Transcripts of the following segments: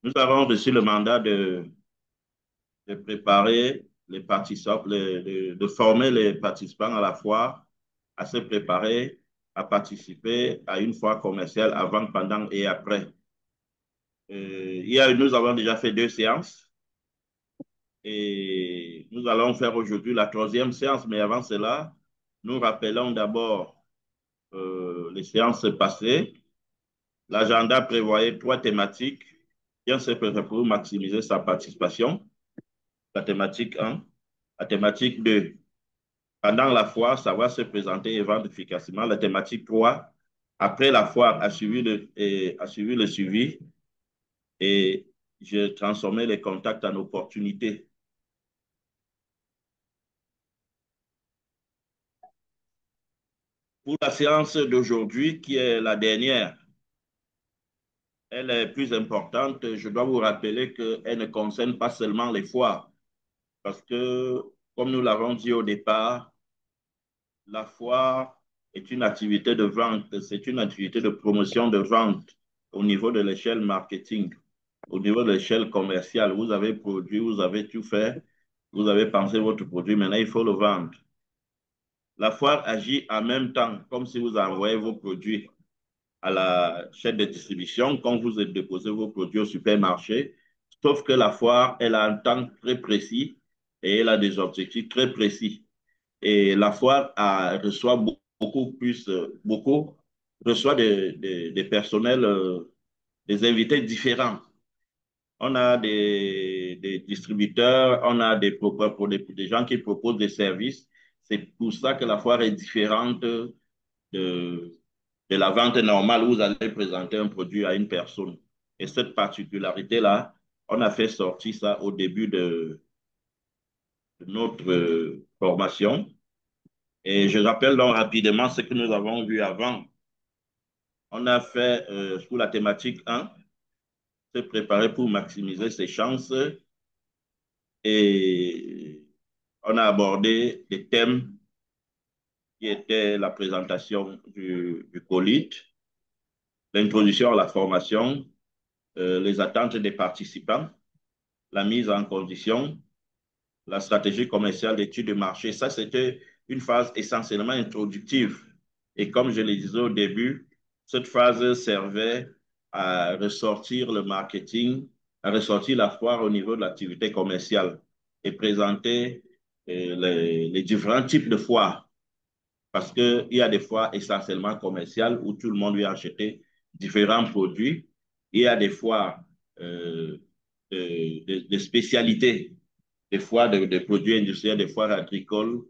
Nous avons reçu le mandat de préparer les participants, de former les participants à la foire, à se préparer, à participer à une foire commerciale avant, pendant et après. Nous avons déjà fait 2 séances et nous allons faire aujourd'hui la troisième séance, mais avant cela, nous rappelons d'abord les séances passées. L'agenda prévoyait 3 thématiques. Bien se préparer pour maximiser sa participation. La thématique 1. La thématique 2. Pendant la foire, savoir se présenter et vendre efficacement. La thématique 3. Après la foire, assurer le suivi et j'ai transformé les contacts en opportunités. Pour la séance d'aujourd'hui, qui est la dernière, elle est plus importante. Je dois vous rappeler qu'elle ne concerne pas seulement les foires, parce que, comme nous l'avons dit au départ, la foire est une activité de vente, c'est une activité de promotion de vente au niveau de l'échelle marketing, au niveau de l'échelle commerciale. Vous avez produit, vous avez tout fait, vous avez pensé votre produit, maintenant il faut le vendre. La foire agit en même temps, comme si vous envoyez vos produits à la chaîne de distribution, quand vous déposez vos produits au supermarché, sauf que la foire, elle a un temps très précis et elle a des objectifs très précis. Et la foire reçoit beaucoup plus, reçoit des personnels, des invités différents. On a des distributeurs, on a des gens qui proposent des services. C'est pour ça que la foire est différente de la vente normale où vous allez présenter un produit à une personne. Et cette particularité-là, on a fait sortir ça au début de notre formation. Et je rappelle donc rapidement ce que nous avons vu avant. On a fait sous la thématique 1, se préparer pour maximiser ses chances et on a abordé des thèmes qui étaient la présentation du colite, l'introduction à la formation, les attentes des participants, la mise en condition, la stratégie commerciale d'études de marché. Ça, c'était une phase essentiellement introductive. Et comme je le disais au début, cette phase servait à ressortir le marketing, à ressortir la foire au niveau de l'activité commerciale et présenter les différents types de foires. Parce qu'il y a des foires essentiellement commerciales où tout le monde vient acheter différents produits. Il y a des foires de spécialités, des foires de produits industriels, des foires agricoles.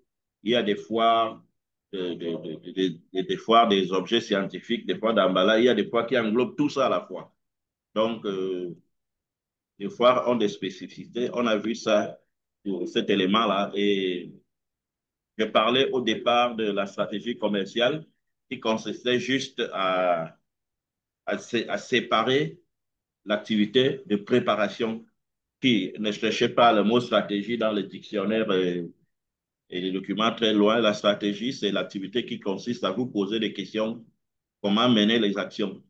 Il y a des foires des foires des objets scientifiques, des foires d'emballage. Il y a des foires qui englobent tout ça à la fois. Donc, les foires ont des spécificités. On a vu ça pour cet élément-là. Et je parlais au départ de la stratégie commerciale qui consistait juste à séparer l'activité de préparation qui ne cherchait pas le mot stratégie dans le dictionnaire et les documents très loin. La stratégie, c'est l'activité qui consiste à vous poser des questions, comment mener les actions.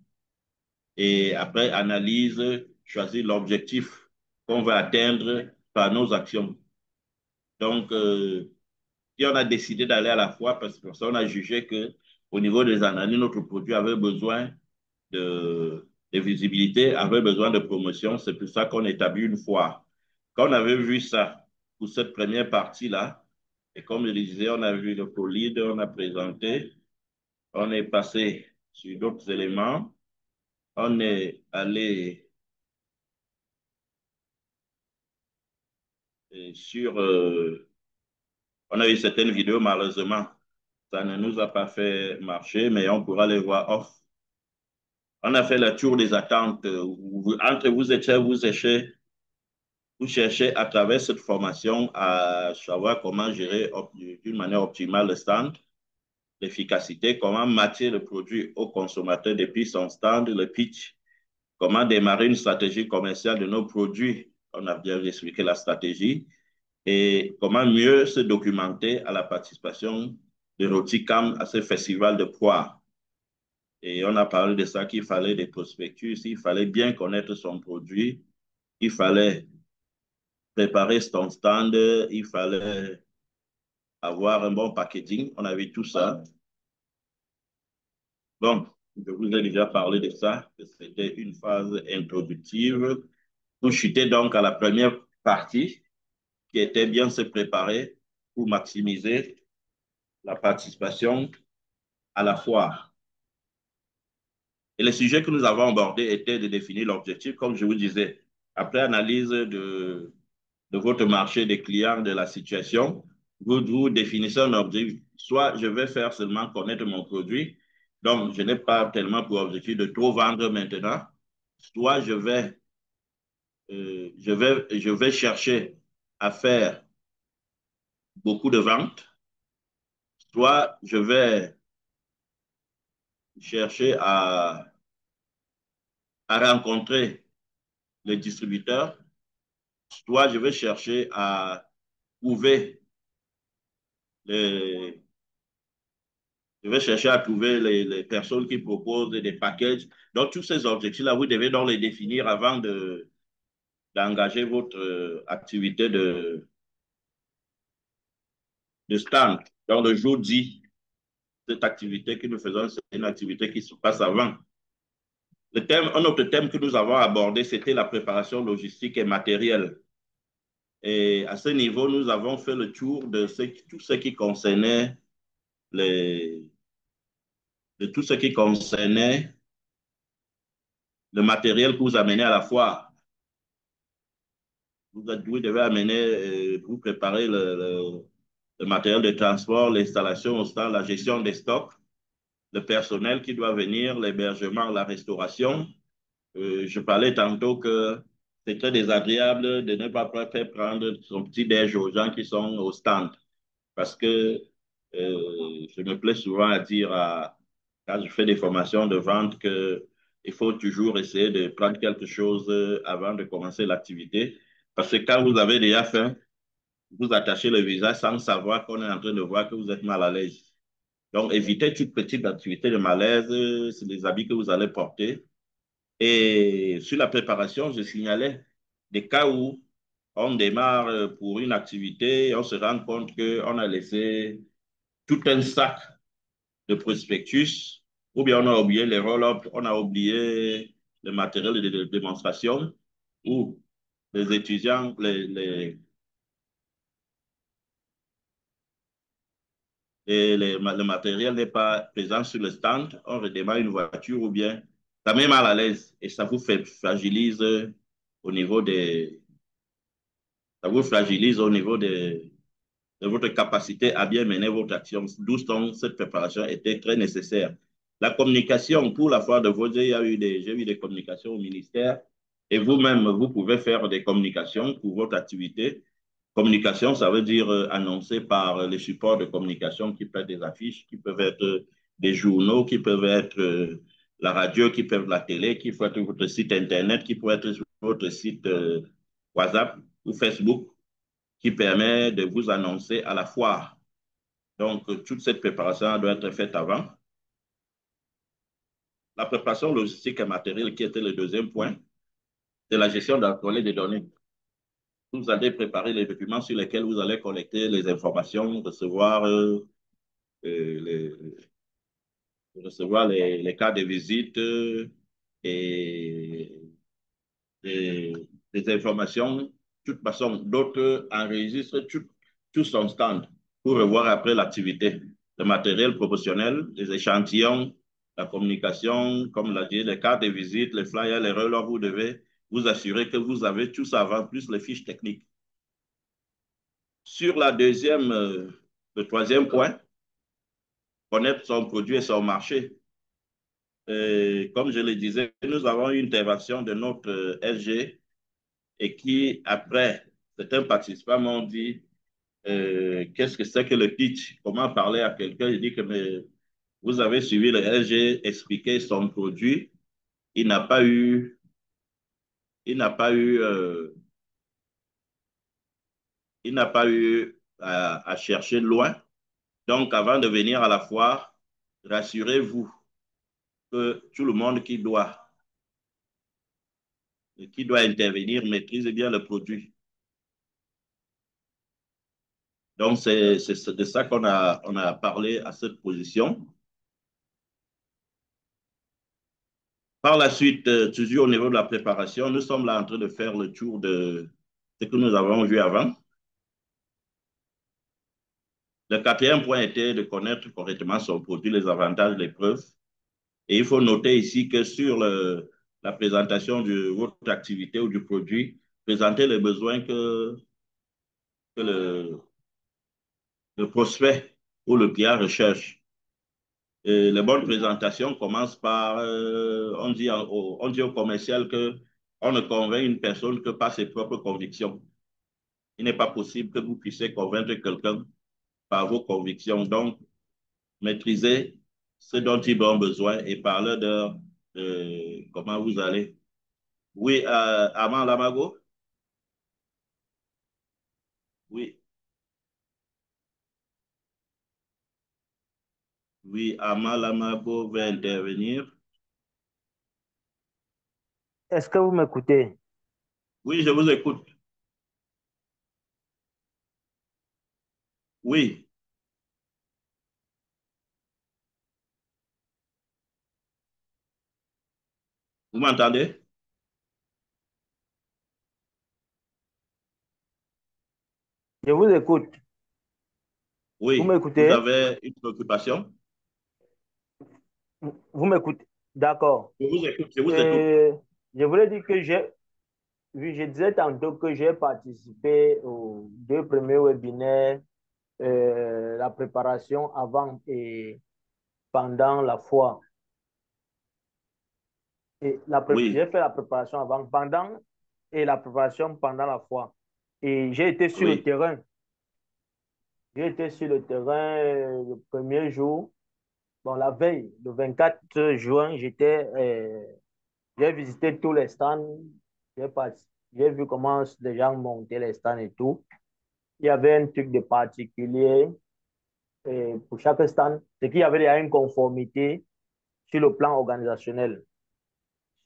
Et après, analyse, choisir l'objectif qu'on va atteindre par nos actions. Donc, et on a décidé d'aller à la fois parce qu'on a jugé que au niveau des analyses, notre produit avait besoin de visibilité, avait besoin de promotion. C'est pour ça qu'on établit une foire. Quand on avait vu ça pour cette première partie-là, et comme je le disais, on a vu le co-lead, on a présenté, on est passé sur d'autres éléments, on est allé sur... on a eu certaines vidéos, malheureusement, ça ne nous a pas fait marcher, mais on pourra les voir off. On a fait le tour des attentes. Entre vous et vous cherchez à travers cette formation à savoir comment gérer d'une manière optimale le stand, l'efficacité, comment matcher le produit au consommateur depuis son stand, le pitch, comment démarrer une stratégie commerciale de nos produits. On a bien expliqué la stratégie et comment mieux se documenter à la participation de Roticam à ce festival de poire. Et on a parlé de ça, qu'il fallait des prospectus, il fallait bien connaître son produit, il fallait préparer son stand, il fallait avoir un bon packaging. On avait tout ça. Donc, je vous ai déjà parlé de ça, que c'était une phase introductive. Nous chuter donc à la première partie qui était bien se préparer pour maximiser la participation à la foire. Et les sujets que nous avons abordés étaient de définir l'objectif, comme je vous disais. Après analyse de votre marché, des clients, de la situation, vous définissez un objectif. Soit je vais faire seulement connaître mon produit, donc je n'ai pas tellement pour objectif de trop vendre maintenant. Soit je vais chercher à faire beaucoup de ventes. Soit je vais chercher à rencontrer les distributeurs. Soit je vais chercher à trouver les, je vais chercher à trouver les personnes qui proposent des packages. Donc, tous ces objectifs-là, vous devez donc les définir avant d'engager votre activité de stand. Donc, le jour dit, cette activité que nous faisons, c'est une activité qui se passe avant. Un autre thème que nous avons abordé, c'était la préparation logistique et matérielle. Et à ce niveau, nous avons fait le tour de tout ce qui concernait les, de tout ce qui concernait le matériel que vous amenez à la foire. Vous devez amener, vous préparer le matériel de transport, l'installation au stand, la gestion des stocks, le personnel qui doit venir, l'hébergement, la restauration. Je parlais tantôt que c'est très désagréable de ne pas faire prendre son petit déj aux gens qui sont au stand. Parce que je me plais souvent à dire, quand je fais des formations de vente, qu'il faut toujours essayer de prendre quelque chose avant de commencer l'activité. Parce que quand vous avez déjà faim, vous attachez le visage sans savoir qu'on est en train de voir que vous êtes mal à l'aise. Donc, évitez toute petite activité de malaise, c'est les habits que vous allez porter. Et sur la préparation, je signalais des cas où on démarre pour une activité, et on se rend compte qu'on a laissé tout un sac de prospectus, ou bien on a oublié les roll-ups, on a oublié le matériel de démonstration, ou les étudiants, le matériel n'est pas présent sur le stand, on redémarre une voiture, ou bien ça met mal à l'aise et ça vous fait fragilise au niveau des, ça vous fragilise au niveau de votre capacité à bien mener votre action. D'où cette préparation était très nécessaire. La communication, pour la fois de vos j'ai eu des communications au ministère et vous-même, vous pouvez faire des communications pour votre activité. Communication, ça veut dire annoncer par les supports de communication qui peuvent être des affiches, qui peuvent être des journaux, qui peuvent être la radio, qui peuvent être la télé, qui peut être votre site Internet, qui peut être votre site WhatsApp ou Facebook qui permet de vous annoncer à la foire. Donc, toute cette préparation doit être faite avant. La préparation logistique et matérielle, qui était le deuxième point, c'est la gestion de des données. Vous allez préparer les documents sur lesquels vous allez collecter les informations, les, recevoir les cas de visite et des informations. De toute façon, d'autres enregistrent tout son stand pour revoir après l'activité. Le matériel proportionnel, les échantillons, la communication, comme l'a dit, les cartes de visite, les flyers, les relais, vous devez vous assurer que vous avez tout ça avant, plus les fiches techniques. Sur le troisième point, connaître son produit et son marché. Comme je le disais, nous avons eu une intervention de notre SG et qui, après, certains participants m'ont dit qu'est-ce que c'est que le pitch? Comment parler à quelqu'un? Il dit que mais, vous avez suivi le LG expliquer son produit. Il n'a pas eu, il n'a pas eu, il n'a pas eu à chercher loin. Donc, avant de venir à la foire, rassurez-vous que tout le monde qui doit qui doit intervenir maîtrise bien le produit. Donc, c'est de ça on a parlé à cette position. Par la suite, toujours au niveau de la préparation, nous sommes là en train de faire le tour de ce que nous avons vu avant. Le quatrième point était de connaître correctement son produit, les avantages, les preuves. Et il faut noter ici que sur la présentation de votre activité ou du produit, présenter les besoins que le prospect ou le client recherche. Et les bonnes présentations commencent par, on dit au commercial que on ne convainc une personne que par ses propres convictions. Il n'est pas possible que vous puissiez convaincre quelqu'un par vos convictions. Donc, maîtrisez ce dont ils ont besoin et parlez de comment vous allez. Oui, Armand Lamago? Oui, oui, Armand Lamago veut intervenir. Est-ce que vous m'écoutez? Oui, je vous écoute. Oui, vous m'entendez? Je vous écoute. Vous Oui, vous m'écoutez? avez une préoccupation? Vous m'écoutez? D'accord. Je vous écoute, je vous écoute. Euh, je voulais dire que oui, je disais tantôt que j'ai participé aux deux premiers webinaires, la préparation avant et pendant la foire. Et j'ai Oui, fait la préparation avant, pendant et la préparation pendant la foire. Et j'ai été sur le oui. terrain. J'ai été sur le terrain le premier jour. Bon, la veille, le 24 juin, j'ai visité tous les stands. J'ai j'ai vu comment les gens montaient les stands et tout. Il y avait un truc de particulier pour chaque stand. C'est qu'il y avait déjà une conformité sur le plan organisationnel,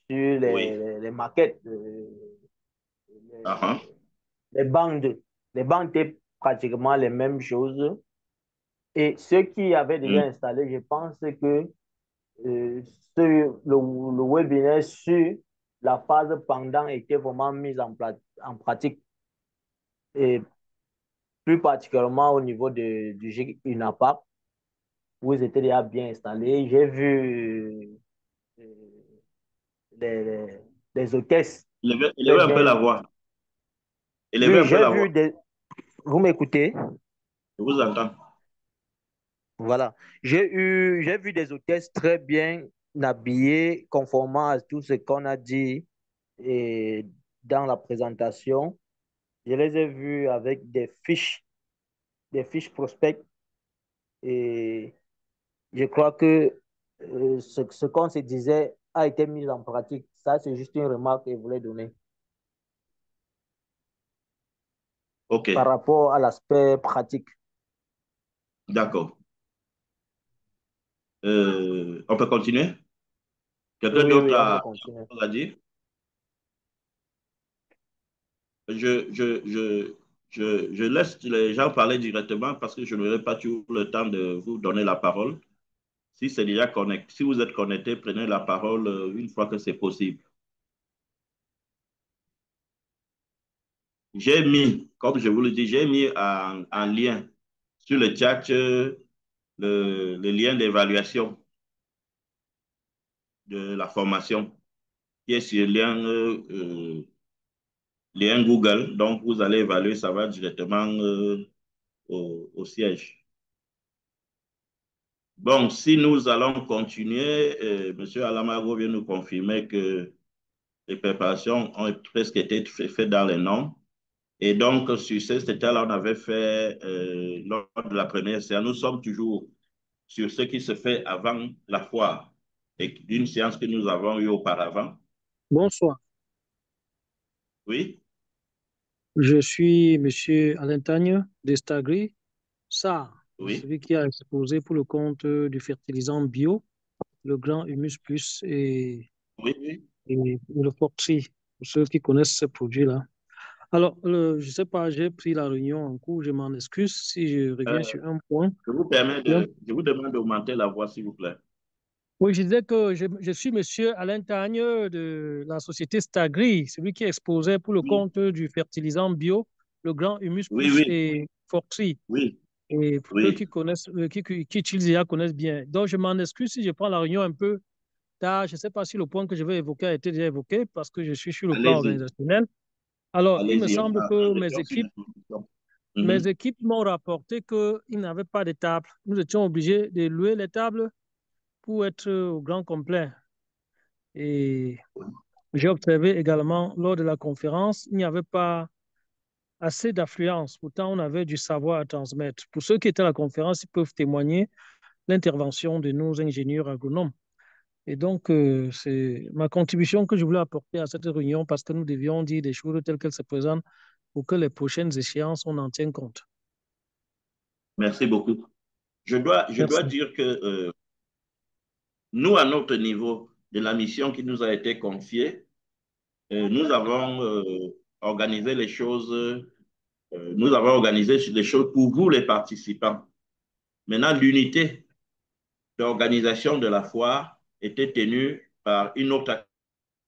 sur Oui. les maquettes, Ah, ah. les bandes. Les bandes étaient pratiquement les mêmes choses. Et ceux qui avaient déjà Hmm. installé, je pense que euh, le webinaire sur la phase pendant était vraiment mis en pratique. Et plus particulièrement au niveau du GIG UNAPAC, où ils étaient déjà bien installés. J'ai vu euh, les, les hôtesses très Élevez un peu la bien. voix. Élevez Oui, un peu j'ai la voix. vu des. Vous m'écoutez? Je vous entends. Voilà. J'ai vu des hôtesses très bien habillées, conformément à tout ce qu'on a dit et dans la présentation. Je les ai vues avec des fiches prospects et je crois que ce qu'on se disait a été mis en pratique. Ça, c'est juste une remarque que je voulais donner OK, par rapport à l'aspect pratique. d'accord. On peut continuer? Quelqu'un Oui, d'autre oui, on peut continuer. a dit? Je, je, je, je laisse les gens parler directement parce que je n'aurai pas toujours le temps de vous donner la parole. Si c'est déjà connecté, si vous êtes connecté, prenez la parole une fois que c'est possible. J'ai mis, comme je vous le dis, j'ai mis en lien sur le chat le lien d'évaluation de la formation qui est sur le lien Google. Donc, vous allez évaluer, ça va directement au siège. Bon, si nous allons continuer, M. Alamago vient nous confirmer que les préparations ont presque été faites dans les normes. Et donc, sur cet état-là, on avait fait, lors de la première séance, nous sommes toujours sur ce qui se fait avant la foire et d'une séance que nous avons eue auparavant. Bonsoir, Oui, je suis Monsieur Alain Tagne d'Estagri, ça, oui, celui qui a exposé pour le compte du fertilisant bio, le Grand Humus Plus oui, oui. et le Fortri. pour ceux qui connaissent ce produit-là. Alors, je ne sais pas, j'ai pris la réunion en cours, je m'en excuse si je reviens Euh, sur un point. je vous demande d'augmenter la voix, s'il vous plaît. Oui, je disais que je suis monsieur Alain Tagne de la société Stagri, celui qui exposait pour le Oui, compte du fertilisant bio, le grand Humus oui, Plus oui, et Fortri. oui, Et pour ceux oui. qui connaissent, qui utilisent déjà connaissent bien. Donc, je m'en excuse si je prends la réunion un peu tard. Je ne sais pas si le point que je vais évoquer a été déjà évoqué parce que je suis sur le plan Allez-y, organisationnel. Alors, il me allez-y, semble que on revient sur l'introduction. mes Mhm. équipes m'ont rapporté qu'ils n'avaient pas de table. Nous étions obligés de louer les tables pour être au grand complet. Et j'ai observé également lors de la conférence, il n'y avait pas assez d'affluence. Pourtant, on avait du savoir à transmettre. Pour ceux qui étaient à la conférence, ils peuvent témoigner l'intervention de nos ingénieurs agronomes. Et donc, c'est ma contribution que je voulais apporter à cette réunion parce que nous devions dire des choses telles qu'elles se présentent pour que les prochaines échéances, on en tienne compte. Merci beaucoup. Je dois Merci. dire que nous, à notre niveau de la mission qui nous a été confiée, nous avons organisé les choses, nous avons organisé les choses pour vous, les participants. Maintenant, l'unité d'organisation de la foire était tenue par une autre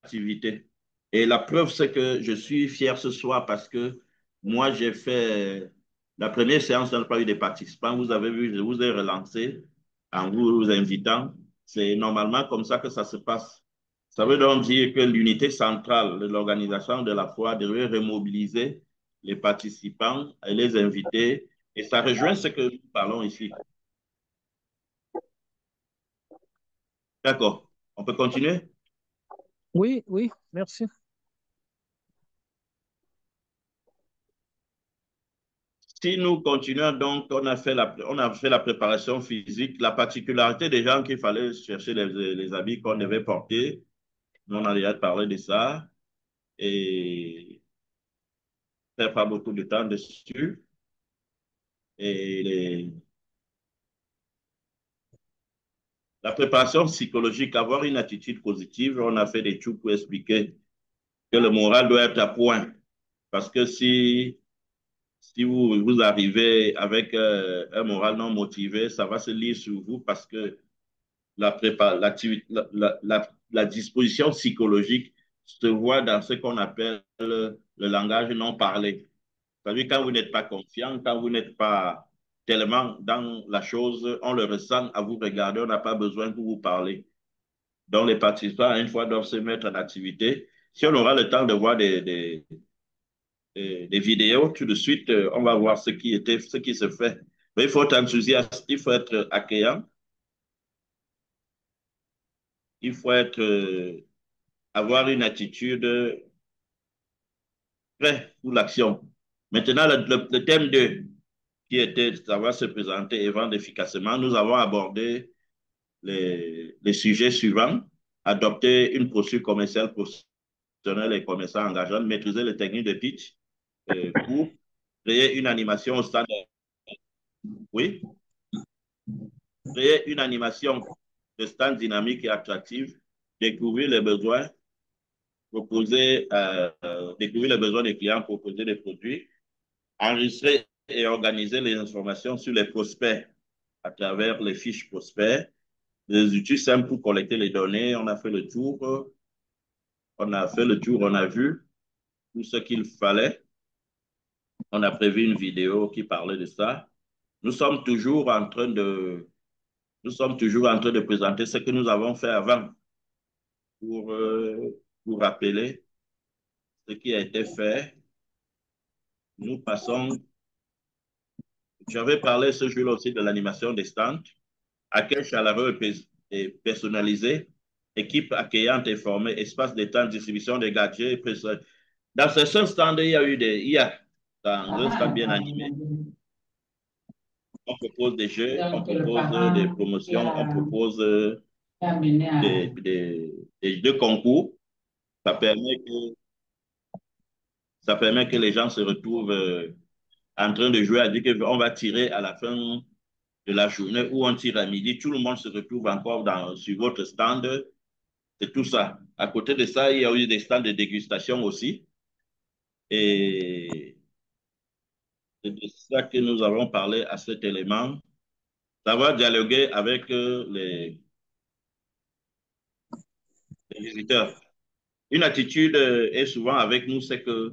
activité. Et la preuve, c'est que je suis fier ce soir parce que moi, j'ai fait la première séance, n'a pas eu de participants. Vous avez vu, je vous ai relancé en vous invitant. C'est normalement comme ça que ça se passe. Ça veut donc dire que l'unité centrale de l'organisation de la foire devrait remobiliser les participants et les invités. Et ça rejoint ce que nous parlons ici. D'accord. On peut continuer? Oui, oui, merci. Si nous continuons, donc, on a fait la préparation physique. La particularité des gens qu'il fallait chercher les habits qu'on devait porter, nous, on a déjà parlé de ça et ça pas beaucoup de temps dessus. Et la préparation psychologique, avoir une attitude positive, on a fait des trucs pour expliquer que le moral doit être à point. Parce que si vous arrivez avec un moral non motivé, ça va se lire sur vous parce que la, prépa, la disposition psychologique se voit dans ce qu'on appelle le langage non parlé. C'est-à-dire quand vous n'êtes pas confiant, quand vous n'êtes pas tellement dans la chose, on le ressent à vous regarder, on n'a pas besoin que vous parlez. Donc les participants, une fois, doivent se mettre en activité. Si on aura le temps de voir des vidéos, tout de suite, on va voir ce qui se fait. Mais il faut être enthousiaste, il faut être accueillant, il faut être avoir une attitude prête pour l'action. Maintenant, le thème 2, qui était ça va se présenter et vendre efficacement, nous avons abordé les sujets suivants. Adopter une posture commerciale professionnelle et commerçant engageante, maîtriser les techniques de pitch pour créer une animation au stand. Oui, créer une animation de stand dynamique et attractive, découvrir les besoins, découvrir les besoins des clients, proposer des produits, enregistrer et organiser les informations sur les prospects à travers les fiches prospects, les outils simples pour collecter les données. On a fait le tour, on a vu tout ce qu'il fallait. On a prévu une vidéo qui parlait de ça. Nous sommes toujours en train de, nous sommes toujours en train de présenter ce que nous avons fait avant pour, pour rappeler ce qui a été fait. Nous passons, j'avais parlé ce jour-là aussi de l'animation des stands. Accueil chaleureux et personnalisé, équipe accueillante et formée, espace de temps, distribution des gadgets. Dans ce seul stand, il y a dans un stand bien animé. On propose des jeux, on propose des promotions, on propose des concours. Ça permet que, ça permet que les gens se retrouvent en train de jouer à dire qu'on va tirer à la fin de la journée ou on tire à midi. Tout le monde se retrouve encore sur votre stand C'est tout ça. À côté de ça, il y a eu des stands de dégustation aussi. Et c'est de ça que nous avons parlé à cet élément. Ça va dialoguer avec les visiteurs. Une attitude est souvent avec nous, c'est que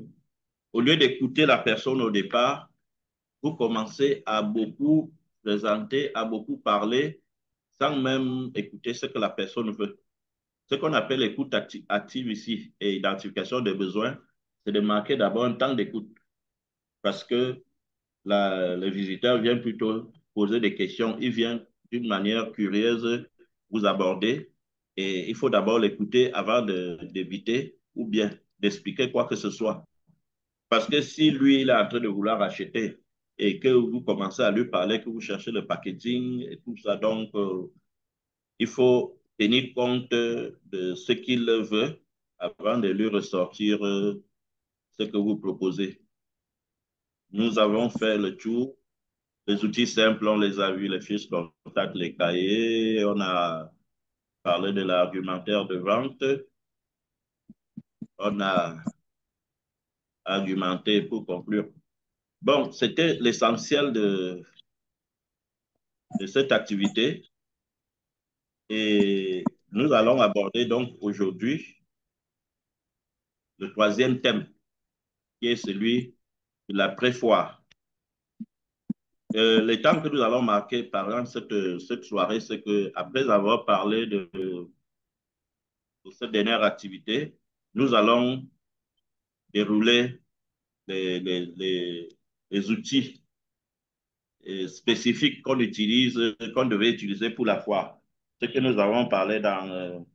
au lieu d'écouter la personne au départ, vous commencez à beaucoup présenter, à beaucoup parler, sans même écouter ce que la personne veut. Ce qu'on appelle l'écoute active ici et identification des besoins, c'est de marquer d'abord un temps d'écoute parce que le visiteur vient plutôt poser des questions, il vient d'une manière curieuse vous aborder et il faut d'abord l'écouter avant d'éviter ou bien d'expliquer quoi que ce soit. Parce que si lui, il est en train de vouloir acheter et que vous commencez à lui parler, que vous cherchez le packaging et tout ça, donc il faut tenir compte de ce qu'il veut avant de lui ressortir ce que vous proposez. Nous avons fait le tour. Les outils simples, on les a vus, les fiches contact, les cahiers. On a parlé de l'argumentaire de vente. On a argumenté pour conclure. Bon, c'était l'essentiel de cette activité. Et nous allons aborder donc aujourd'hui le troisième thème, qui est celui de la préfoire. Les temps que nous allons marquer pendant cette soirée, c'est qu'après avoir parlé de cette dernière activité, nous allons dérouler les outils spécifiques qu'on utilise, qu'on devait utiliser pour la foire. Ce que nous avons parlé dans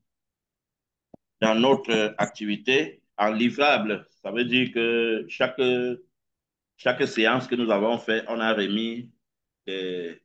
notre activité en livrable, ça veut dire que chaque séance que nous avons fait, on a remis des,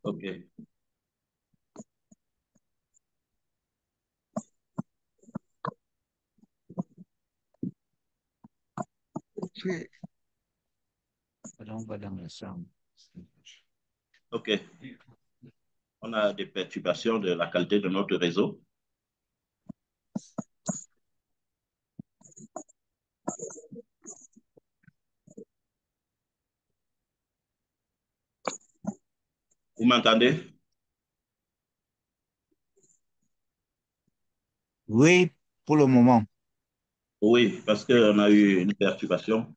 OK. OK. On a des perturbations de la qualité de notre réseau. Vous m'entendez? Oui, pour le moment. Oui, parce qu'on a eu une perturbation.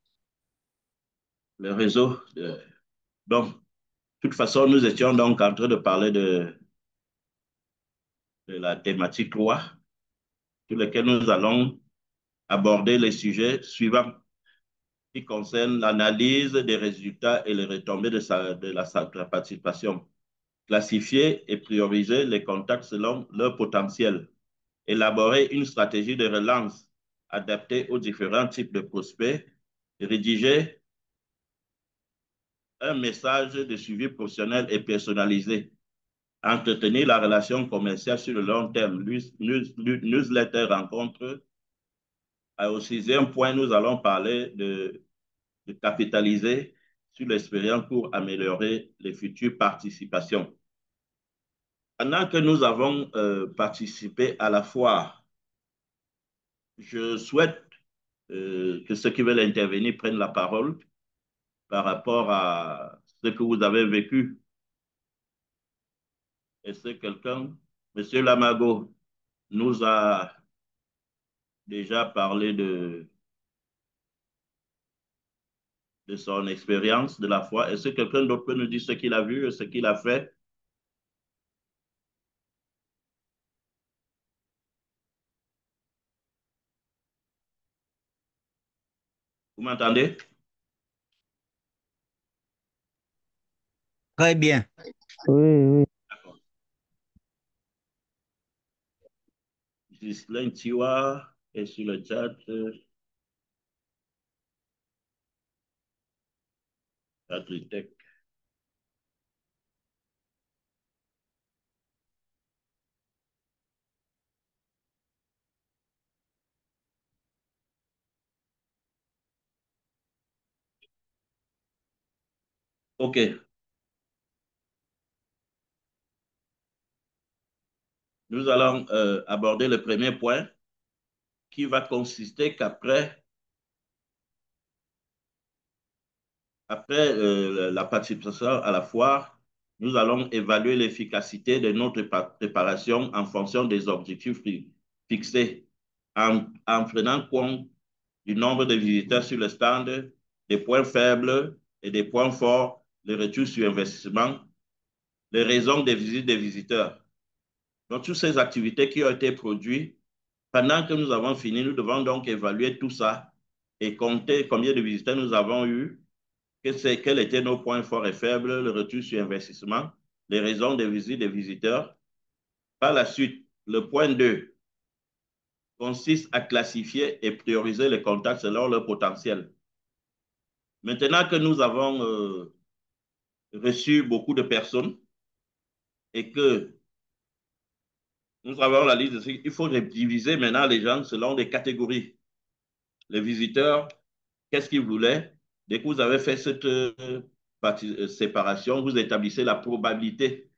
Le réseau. Donc, de toute façon, nous étions donc en train de parler de la thématique loi, sur laquelle nous allons aborder les sujets suivants qui concernent l'analyse des résultats et les retombées de la participation. Classifier et prioriser les contacts selon leur potentiel. Élaborer une stratégie de relance adaptée aux différents types de prospects. Rédiger un message de suivi professionnel et personnalisé. Entretenir la relation commerciale sur le long terme. Newsletter, rencontre. Au sixième point, nous allons parler de capitaliser sur l'expérience pour améliorer les futures participations. Pendant que nous avons participé à la foire, je souhaite que ceux qui veulent intervenir prennent la parole par rapport à ce que vous avez vécu. Est-ce que quelqu'un Monsieur Lamago nous a déjà parlé de son expérience de la foi. Est-ce que quelqu'un d'autre peut nous dire ce qu'il a vu, ce qu'il a fait? Vous m'entendez? Très bien. Oui, oui. Ghislain Tiwa est sur le chat. Agritech. OK. Nous allons aborder le premier point qui va consister qu'après la participation à la foire, nous allons évaluer l'efficacité de notre préparation en fonction des objectifs fixés, en prenant compte du nombre de visiteurs sur le stand, des points faibles et des points forts, les retours sur investissement, les raisons des visites des visiteurs. Donc, toutes ces activités qui ont été produites, pendant que nous avons fini, nous devons donc évaluer tout ça et compter combien de visiteurs nous avons eu, quels étaient nos points forts et faibles, le retour sur investissement, les raisons des visites des visiteurs. Par la suite, le point 2 consiste à classifier et prioriser les contacts selon leur potentiel. Maintenant que nous avons reçu beaucoup de personnes et que nous avons la liste, il faut diviser maintenant les gens selon des catégories. Les visiteurs, qu'est-ce qu'ils voulaient? Dès que vous avez fait cette séparation, vous établissez la probabilité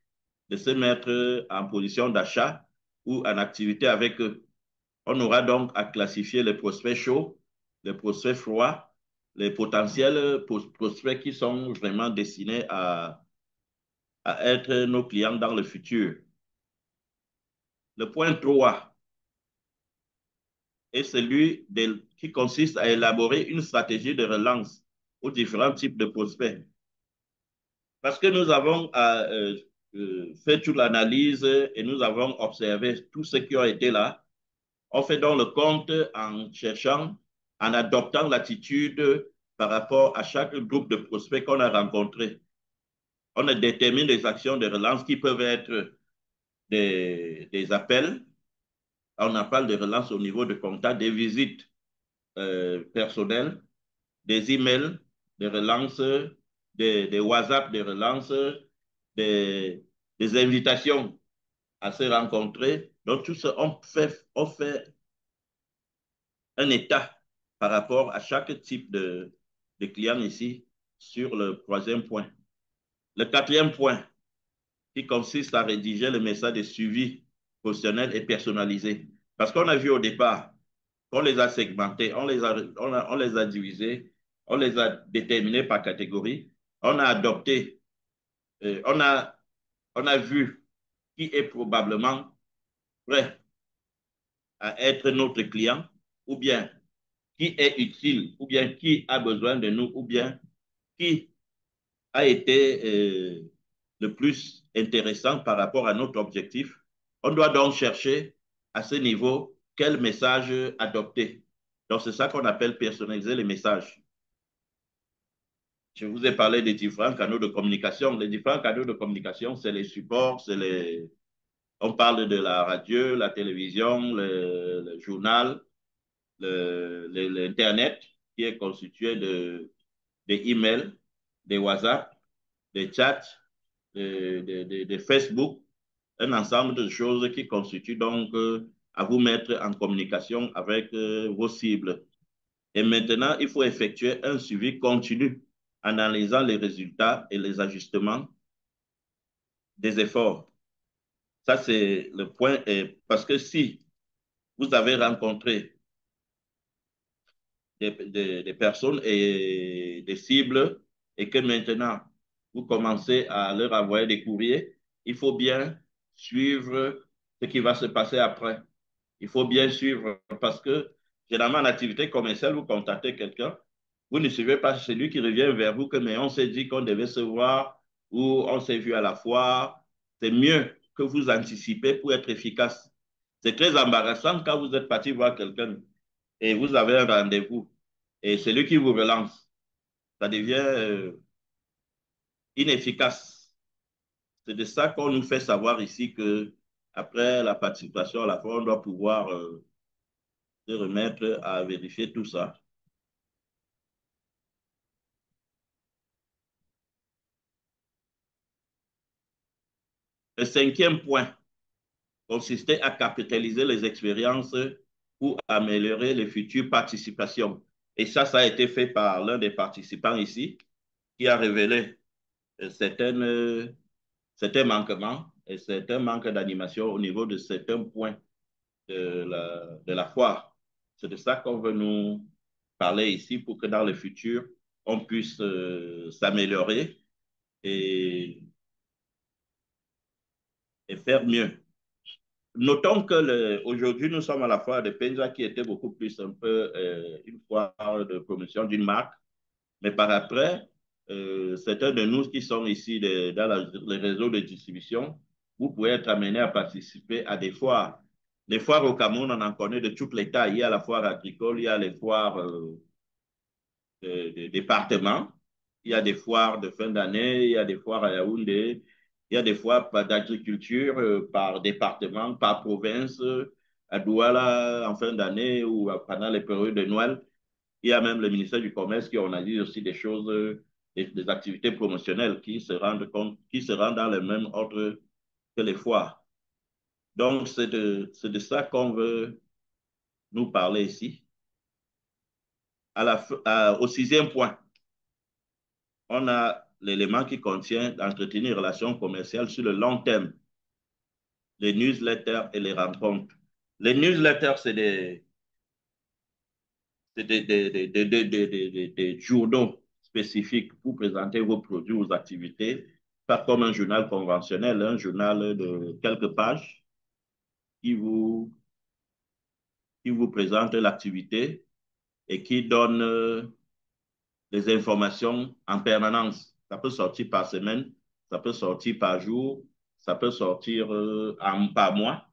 de se mettre en position d'achat ou en activité avec eux. On aura donc à classifier les prospects chauds, les prospects froids, les potentiels prospects qui sont vraiment destinés à être nos clients dans le futur. Le point 3 est celui qui consiste à élaborer une stratégie de relance aux différents types de prospects. Parce que nous avons fait toute l'analyse et nous avons observé tous ceux qui ont été là. On fait donc le compte en cherchant, en adoptant l'attitude par rapport à chaque groupe de prospects qu'on a rencontré. On détermine les actions de relance qui peuvent être des appels. On en parle de relance au niveau de contact, des visites personnelles, des emails de relance, des WhatsApp de relance, des invitations à se rencontrer. Donc, tout ça, on fait un état par rapport à chaque type de client ici sur le troisième point. Le quatrième point, qui consiste à rédiger le message de suivi professionnel et personnalisé. Parce qu'on a vu au départ qu'on les a segmentés, on les a divisés, on les a déterminés par catégorie, on a adopté, on a vu qui est probablement prêt à être notre client, ou bien qui est utile, ou bien qui a besoin de nous, ou bien qui a été le plus intéressant par rapport à notre objectif. On doit donc chercher à ce niveau quel message adopter. Donc, c'est ça qu'on appelle personnaliser les messages. Je vous ai parlé des différents canaux de communication. Les différents canaux de communication, c'est les supports, on parle de la radio, la télévision, le journal, l'Internet, qui est constitué des emails, des WhatsApp, des chats, de Facebook, un ensemble de choses qui constituent donc à vous mettre en communication avec vos cibles. Et maintenant, il faut effectuer un suivi continu, analysant les résultats et les ajustements des efforts. Ça, c'est le point. Parce que si vous avez rencontré des personnes et des cibles et que maintenant vous commencez à leur envoyer des courriers, il faut bien suivre ce qui va se passer après. Il faut bien suivre parce que généralement en activité commerciale, vous contactez quelqu'un, vous ne suivez pas celui qui revient vers vous que mais on s'est dit qu'on devait se voir ou on s'est vu à la foire. C'est mieux que vous anticipez pour être efficace. C'est très embarrassant quand vous êtes parti voir quelqu'un et vous avez un rendez-vous et celui qui vous relance, ça devient inefficace. C'est de ça qu'on nous fait savoir ici que après la participation à la foire, on doit pouvoir se remettre à vérifier tout ça. Le cinquième point consistait à capitaliser les expériences pour améliorer les futures participations. Et ça a été fait par l'un des participants ici, qui a révélé certains manquements et certains manques d'animation au niveau de certains points de la foire. C'est de ça qu'on veut nous parler ici pour que dans le futur, on puisse s'améliorer et, et faire mieux. Notons que aujourd'hui, nous sommes à la foire de Penza qui était beaucoup plus un peu une foire de promotion d'une marque. Mais par après, certains de nous qui sont ici dans les réseaux de distribution, vous pouvez être amenés à participer à des foires. Les foires au Cameroun, on en connaît de toutes les tailles. Il y a la foire agricole, il y a les foires de départements, il y a des foires de fin d'année, il y a des foires à Yaoundé, il y a des foires d'agriculture par département, par province, à Douala en fin d'année ou pendant les périodes de Noël. Il y a même le ministère du Commerce qui organise aussi des choses, des activités promotionnelles qui se rendent compte, qui se rendent dans le même ordre que les foires. Donc, c'est de ça qu'on veut nous parler ici. Au sixième point, on a l'élément qui contient d'entretenir une relation commerciale sur le long terme, les newsletters et les rencontres. Les newsletters, c'est des journaux spécifiques pour présenter vos produits, vos activités, pas comme un journal conventionnel, un journal de quelques pages qui vous, qui vous présente l'activité et qui donne des informations en permanence. Ça peut sortir par semaine, ça peut sortir par jour, ça peut sortir par mois.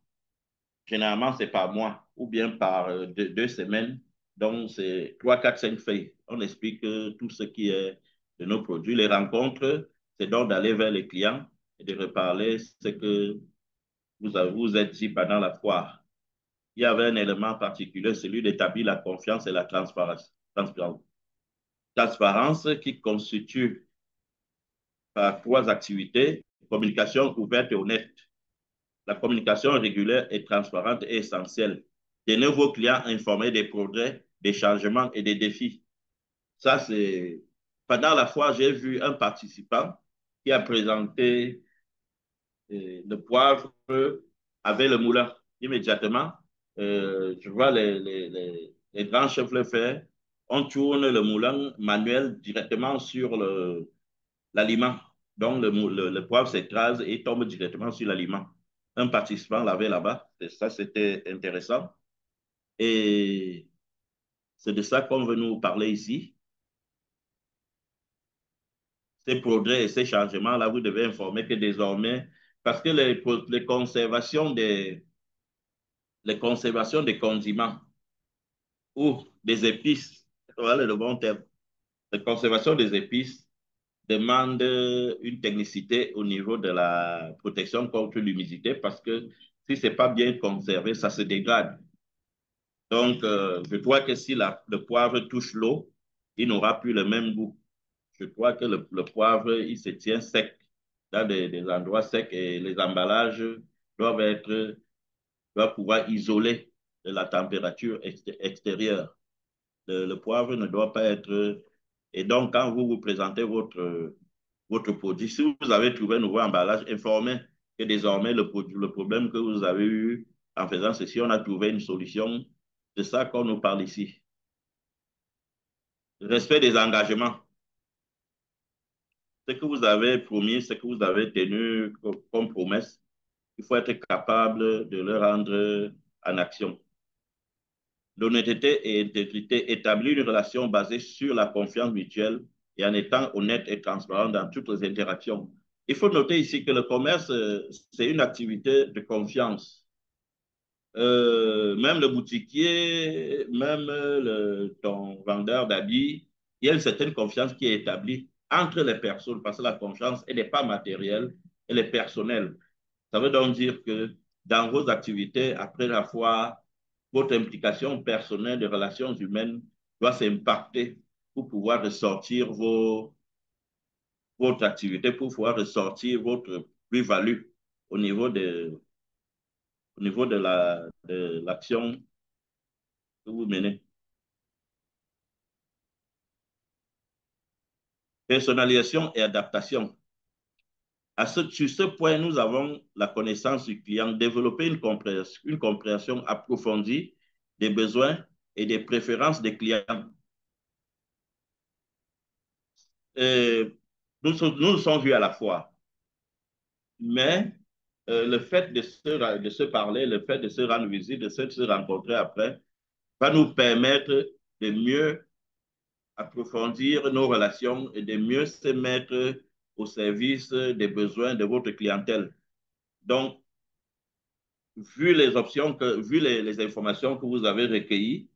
Généralement, c'est par mois ou bien par 2 semaines. Donc, c'est 3, 4, 5 feuilles. On explique tout ce qui est de nos produits. Les rencontres, c'est donc d'aller vers les clients et de reparler ce que vous êtes dit pendant la foire. Il y avait un élément particulier, celui d'établir la confiance et la transparence. Transparence qui constitue par 3 activités: communication ouverte et honnête. La communication régulière et transparente est essentielle. Tenez vos clients informés des progrès, des changements et des défis. Ça, c'est... Pendant la foire, j'ai vu un participant qui a présenté le poivre avec le moulin. Immédiatement, je vois les grands chefs le faire. On tourne le moulin manuel directement sur l'aliment. Donc, le poivre s'écrase et tombe directement sur l'aliment. Un participant l'avait là-bas. Ça, c'était intéressant. Et c'est de ça qu'on veut nous parler ici. Ces progrès et ces changements-là, vous devez informer que désormais, parce que les conservations des condiments ou des épices, voilà le bon terme, la conservation des épices demande une technicité au niveau de la protection contre l'humidité parce que si ce n'est pas bien conservé, ça se dégrade. Donc, je crois que si le poivre touche l'eau, il n'aura plus le même goût. Je crois que le poivre, il se tient sec dans des endroits secs et les emballages doivent pouvoir isoler de la température extérieure. Le poivre ne doit pas être... Et donc, quand vous présentez votre produit, si vous avez trouvé un nouveau emballage, informez que désormais, le problème que vous avez eu en faisant ceci, on a trouvé une solution. C'est ça qu'on nous parle ici. Respect des engagements. Ce que vous avez promis, ce que vous avez tenu comme promesse, il faut être capable de le rendre en action. L'honnêteté et l'intégrité établissent une relation basée sur la confiance mutuelle et en étant honnête et transparent dans toutes les interactions. Il faut noter ici que le commerce, c'est une activité de confiance. Même le boutiquier, même ton vendeur d'habits, il y a une certaine confiance qui est établie entre les personnes parce que la confiance, elle n'est pas matérielle, elle est personnelle. Ça veut donc dire que dans vos activités, après la fois, votre implication personnelle de relations humaines doit s'impacter pour pouvoir ressortir votre activité, pour pouvoir ressortir votre plus-value au niveau au niveau de l'action que vous menez. Personnalisation et adaptation. Sur ce point, nous avons la connaissance du client, développer une compréhension approfondie des besoins et des préférences des clients. Nous nous sommes vus à la fois, mais le fait de se parler, le fait de se rendre visite, de se rencontrer après, va nous permettre de mieux approfondir nos relations et de mieux se mettre au service des besoins de votre clientèle. Donc, vu les options, vu les informations que vous avez recueillies,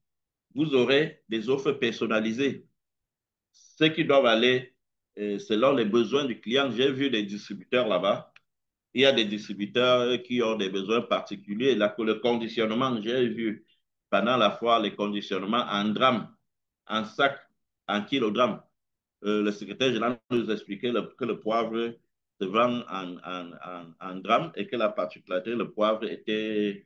vous aurez des offres personnalisées, ceux qui doivent aller selon les besoins du client. J'ai vu des distributeurs là-bas. Il y a des distributeurs qui ont des besoins particuliers. Là, le conditionnement, j'ai vu pendant la foire les conditionnements en grammes, en sac, en kilogrammes. Le secrétaire général nous expliquait que le poivre se vend en grammes et que la particularité, le poivre de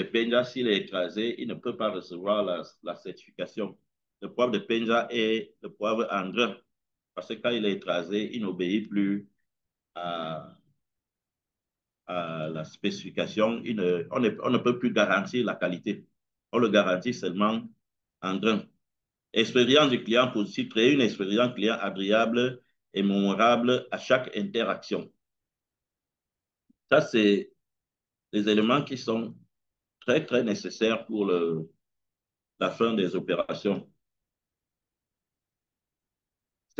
Penja, s'il est écrasé, il ne peut pas recevoir la certification. Le poivre de Penja est le poivre en grains parce que quand il est écrasé, il n'obéit plus à, à la spécification. On ne peut plus garantir la qualité. On le garantit seulement en grains. Expérience du client positive, créer une expérience client agréable et mémorable à chaque interaction. Ça, c'est les éléments qui sont très, très nécessaires pour la fin des opérations.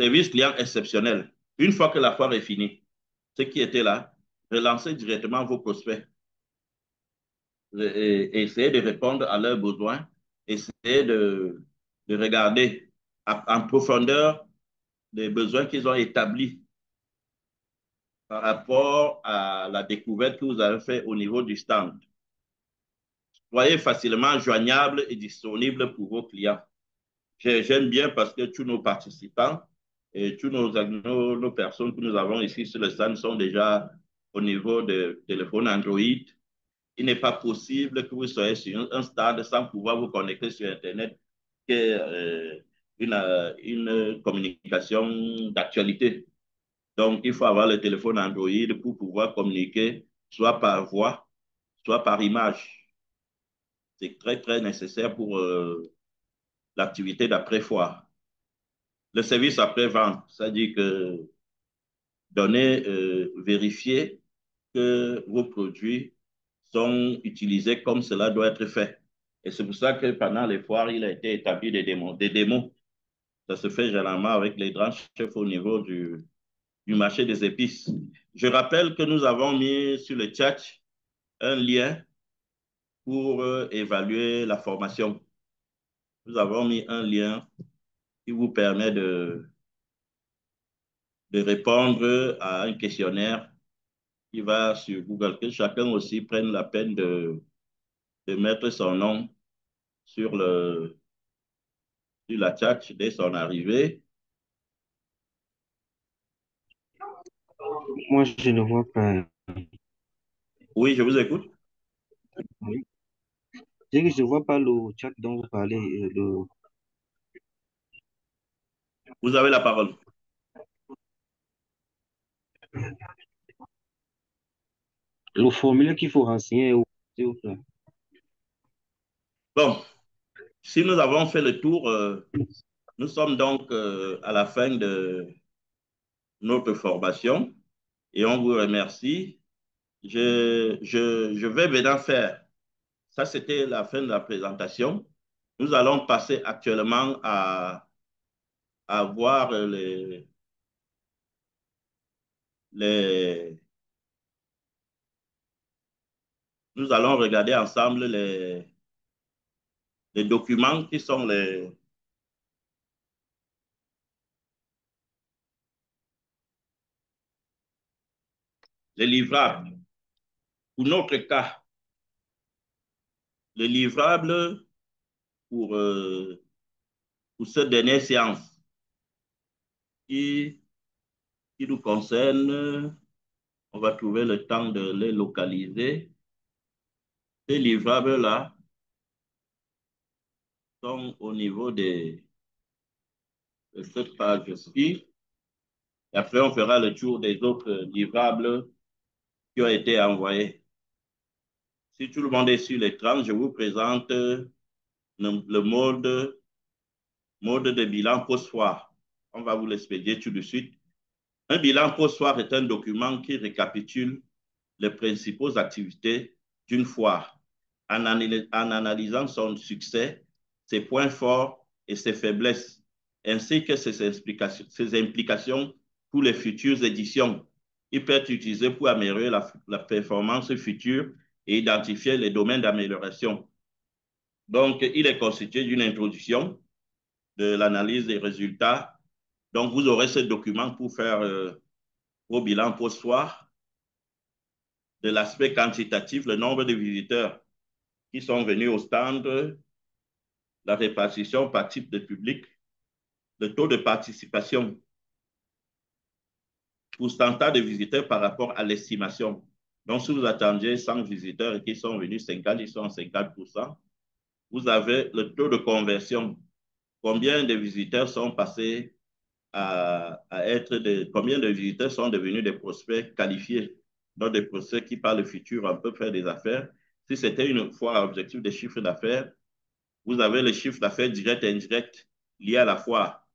Service client exceptionnel. Une fois que la foire est finie, ceux qui étaient là, relancez directement vos prospects et essayez de répondre à leurs besoins, essayez de regarder en profondeur les besoins qu'ils ont établis par rapport à la découverte que vous avez faite au niveau du stand. Soyez facilement joignables et disponibles pour vos clients. J'aime bien parce que tous nos participants et tous nos personnes que nous avons ici sur le stand sont déjà au niveau de téléphone Android. Il n'est pas possible que vous soyez sur un stand sans pouvoir vous connecter sur Internet, qui est une communication d'actualité. Donc, il faut avoir le téléphone Android pour pouvoir communiquer soit par voix, soit par image. C'est très, très nécessaire pour l'activité d'après-foire. Le service après-vente, c'est-à-dire que donner, vérifier que vos produits sont utilisés comme cela doit être fait. Et c'est pour ça que pendant les foires, il a été établi des démos. Des démos. Ça se fait généralement avec les grands chefs au niveau du marché des épices. Je rappelle que nous avons mis sur le chat un lien pour évaluer la formation. Nous avons mis un lien qui vous permet de répondre à un questionnaire qui va sur Google, que chacun aussi prenne la peine de mettre son nom sur, sur la chat dès son arrivée. Moi, je ne vois pas. Oui, je vous écoute. Oui. Je dis que je ne vois pas le chat dont vous parlez. Vous avez la parole. Le formulaire qu'il faut renseigner, s'il vous plaît. Bon, si nous avons fait le tour, nous sommes donc à la fin de notre formation et on vous remercie je vais maintenant faire. Ça, c'était la fin de la présentation. Nous allons passer actuellement à voir les... Nous allons regarder ensemble les documents qui sont les livrables. Pour notre cas, les livrables pour cette dernière séance qui, qui nous concerne, on va trouver le temps de les localiser. Ces livrables-là sont au niveau de cette page-ci. Et après, on fera le tour des autres livrables qui ont été envoyés. Si tout le monde est sur l'écran, je vous présente le mode de bilan post-foire. On va vous l'expédier tout de suite. Un bilan post-foire est un document qui récapitule les principales activités d'une foire en analysant son succès, ses points forts et ses faiblesses, ainsi que ses implications pour les futures éditions. Il peut être utilisé pour améliorer la performance future et identifier les domaines d'amélioration. Donc, il est constitué d'une introduction, de l'analyse des résultats. Donc, vous aurez ce document pour faire vos bilans post-foire, de l'aspect quantitatif, le nombre de visiteurs qui sont venus au stand, la répartition par type de public, le taux de participation, pourcentage de visiteurs par rapport à l'estimation. Donc, si vous attendiez 100 visiteurs et qu'ils sont venus 50, ils sont à 50%. Vous avez le taux de conversion. Combien de visiteurs sont passés à être combien de visiteurs sont devenus des prospects qualifiés, donc des prospects qui par le futur on peut faire des affaires. Si c'était une fois à objectif de chiffre d'affaires, vous avez le chiffre d'affaires direct et indirect lié à la foire.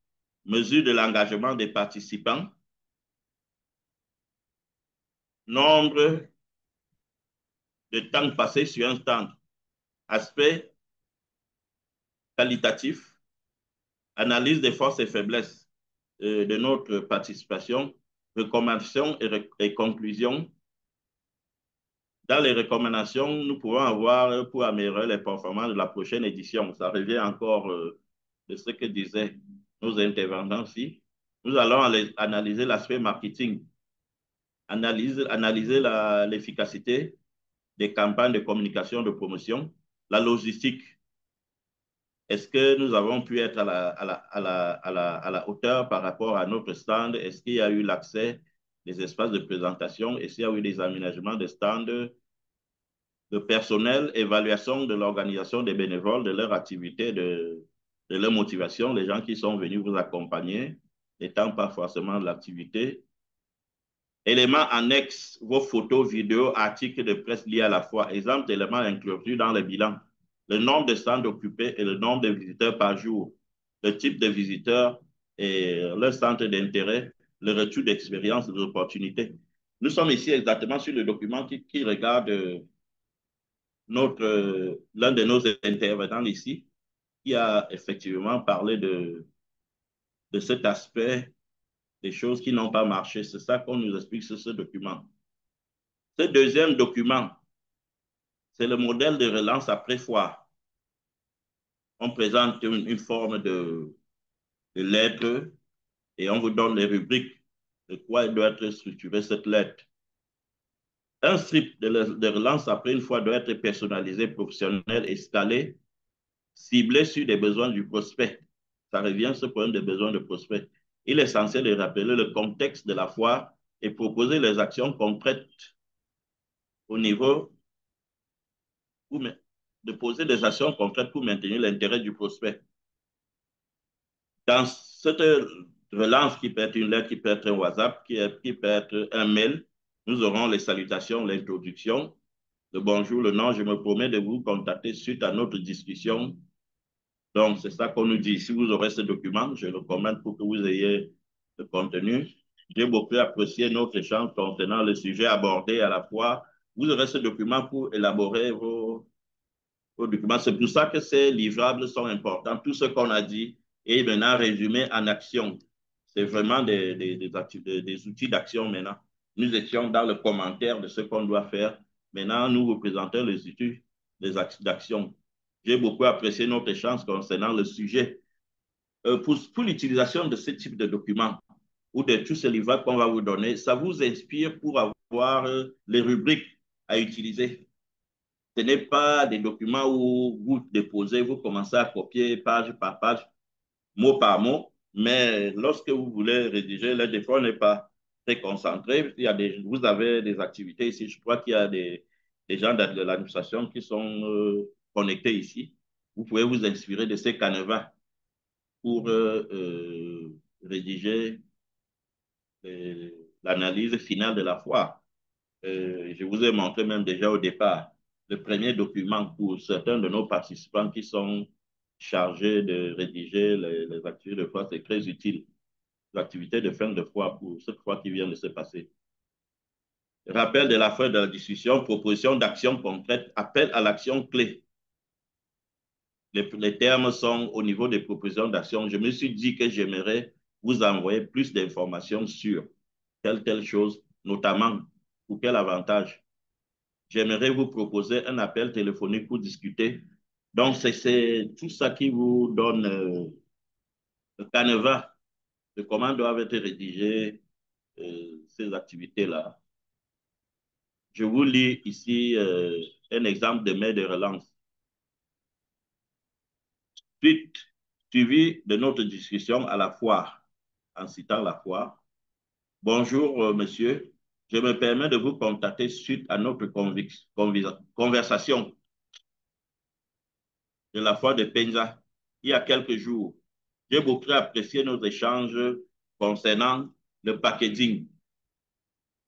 Mesure de l'engagement des participants, nombre de temps passé sur un stand, aspect qualitatif, analyse des forces et faiblesses de notre participation, recommandations et conclusions. Dans les recommandations, nous pouvons avoir pour améliorer les performances de la prochaine édition. Ça revient encore de ce que disaient nos intervenants ici. Nous allons analyser l'aspect marketing, analyser l'efficacité des campagnes de communication, de promotion, la logistique. Est-ce que nous avons pu être à la hauteur par rapport à notre stand? Est-ce qu'il y a eu l'accès des espaces de présentation? Est-ce qu'il y a eu des aménagements de stands, de personnel, évaluation de l'organisation des bénévoles, de leur activité, de leur motivation, les gens qui sont venus vous accompagner, n'étant pas forcément de l'activité. Éléments annexes, vos photos, vidéos, articles de presse liés à la fois. Exemple d'éléments inclus dans le bilan. Le nombre de stands occupés et le nombre de visiteurs par jour. Le type de visiteurs et leur centre d'intérêt. Le retour d'expérience, d'opportunités. Nous sommes ici exactement sur le document qui regarde l'un de nos intervenants ici, qui a effectivement parlé de cet aspect des choses qui n'ont pas marché. C'est ça qu'on nous explique sur ce document. Ce deuxième document, c'est le modèle de relance après foire. On présente une forme de lettre et on vous donne les rubriques de quoi doit être structurée cette lettre. Un script de relance après une fois doit être personnalisé, professionnel et scalé, ciblé sur des besoins du prospect. Ça revient à ce problème des besoins du prospect. Il est essentiel de rappeler le contexte de la foire et proposer les actions concrètes au niveau de poser des actions concrètes pour maintenir l'intérêt du prospect. Dans cette relance qui peut être une lettre, qui peut être un WhatsApp, qui peut être un mail, nous aurons les salutations, l'introduction, le bonjour, le nom. Je me promets de vous contacter suite à notre discussion. Donc, c'est ça qu'on nous dit. Si vous aurez ce document, je le commande pour que vous ayez le contenu. J'ai beaucoup apprécié notre échange concernant le sujet abordé à la fois Vous aurez ce document pour élaborer vos documents. C'est pour ça que ces livrables sont importants. Tout ce qu'on a dit est maintenant résumé en action. C'est vraiment des outils d'action maintenant. Nous étions dans le commentaire de ce qu'on doit faire. Maintenant, nous vous présentons les outils des d'action. J'ai beaucoup apprécié notre échange concernant le sujet. Pour l'utilisation de ce type de documents ou de tous ces livrables qu'on va vous donner, ça vous inspire pour avoir les rubriques à utiliser. Ce n'est pas des documents où vous déposez, vous commencez à copier page par page, mot par mot, mais lorsque vous voulez rédiger, là, des fois, on n'est pas très concentré. Vous avez des activités ici. Je crois qu'il y a des gens de l'administration qui sont connectés ici. Vous pouvez vous inspirer de ces canevas pour rédiger l'analyse finale de la foire. Je vous ai montré même déjà au départ le premier document pour certains de nos participants qui sont chargés de rédiger les activités de foire. C'est très utile. L'activité de fin de foire pour cette foire qui vient de se passer. Rappel de la fin de la discussion, proposition d'action concrète, appel à l'action clé. Les termes sont au niveau des propositions d'action. Je me suis dit que j'aimerais vous envoyer plus d'informations sur telle chose, notamment pour quel avantage. J'aimerais vous proposer un appel téléphonique pour discuter. Donc, c'est tout ça qui vous donne le canevas de comment doivent être rédigées ces activités-là. Je vous lis ici un exemple de mail de relance. Suivi de notre discussion à la foire, en citant la foire. Bonjour, monsieur. Je me permets de vous contacter suite à notre conversation de la foire de Penza il y a quelques jours. J'ai beaucoup apprécié nos échanges concernant le packaging.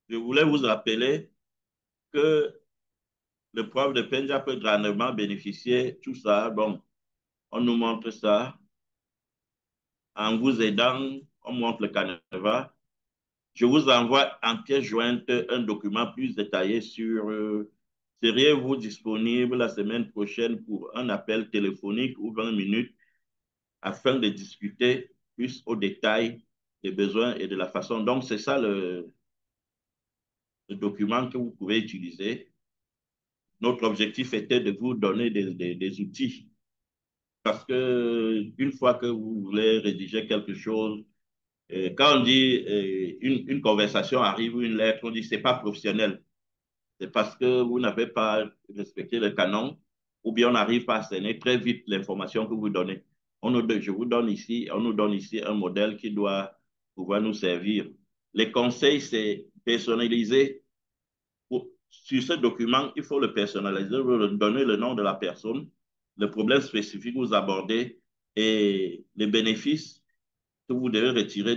Je voulais vous rappeler que le prof de Penza peut grandement bénéficier tout ça. Bon, on nous montre ça. En vous aidant, on montre le canevas. Je vous envoie en pièce jointe un document plus détaillé sur seriez-vous disponible la semaine prochaine pour un appel téléphonique ou 20 minutes afin de discuter plus au détail des besoins et de la façon. Donc, c'est ça le document que vous pouvez utiliser. Notre objectif était de vous donner des outils parce que une fois que vous voulez rédiger quelque chose, quand on dit une conversation arrive ou une lettre, on dit c'est pas professionnel. C'est parce que vous n'avez pas respecté le canon ou bien on n'arrive pas à cerner très vite l'information que vous donnez. Je vous donne ici, on nous donne ici un modèle qui doit pouvoir nous servir. Les conseils, c'est personnaliser. Sur ce document, il faut le personnaliser, vous donner le nom de la personne, le problème spécifique que vous abordez et les bénéfices que vous devez retirer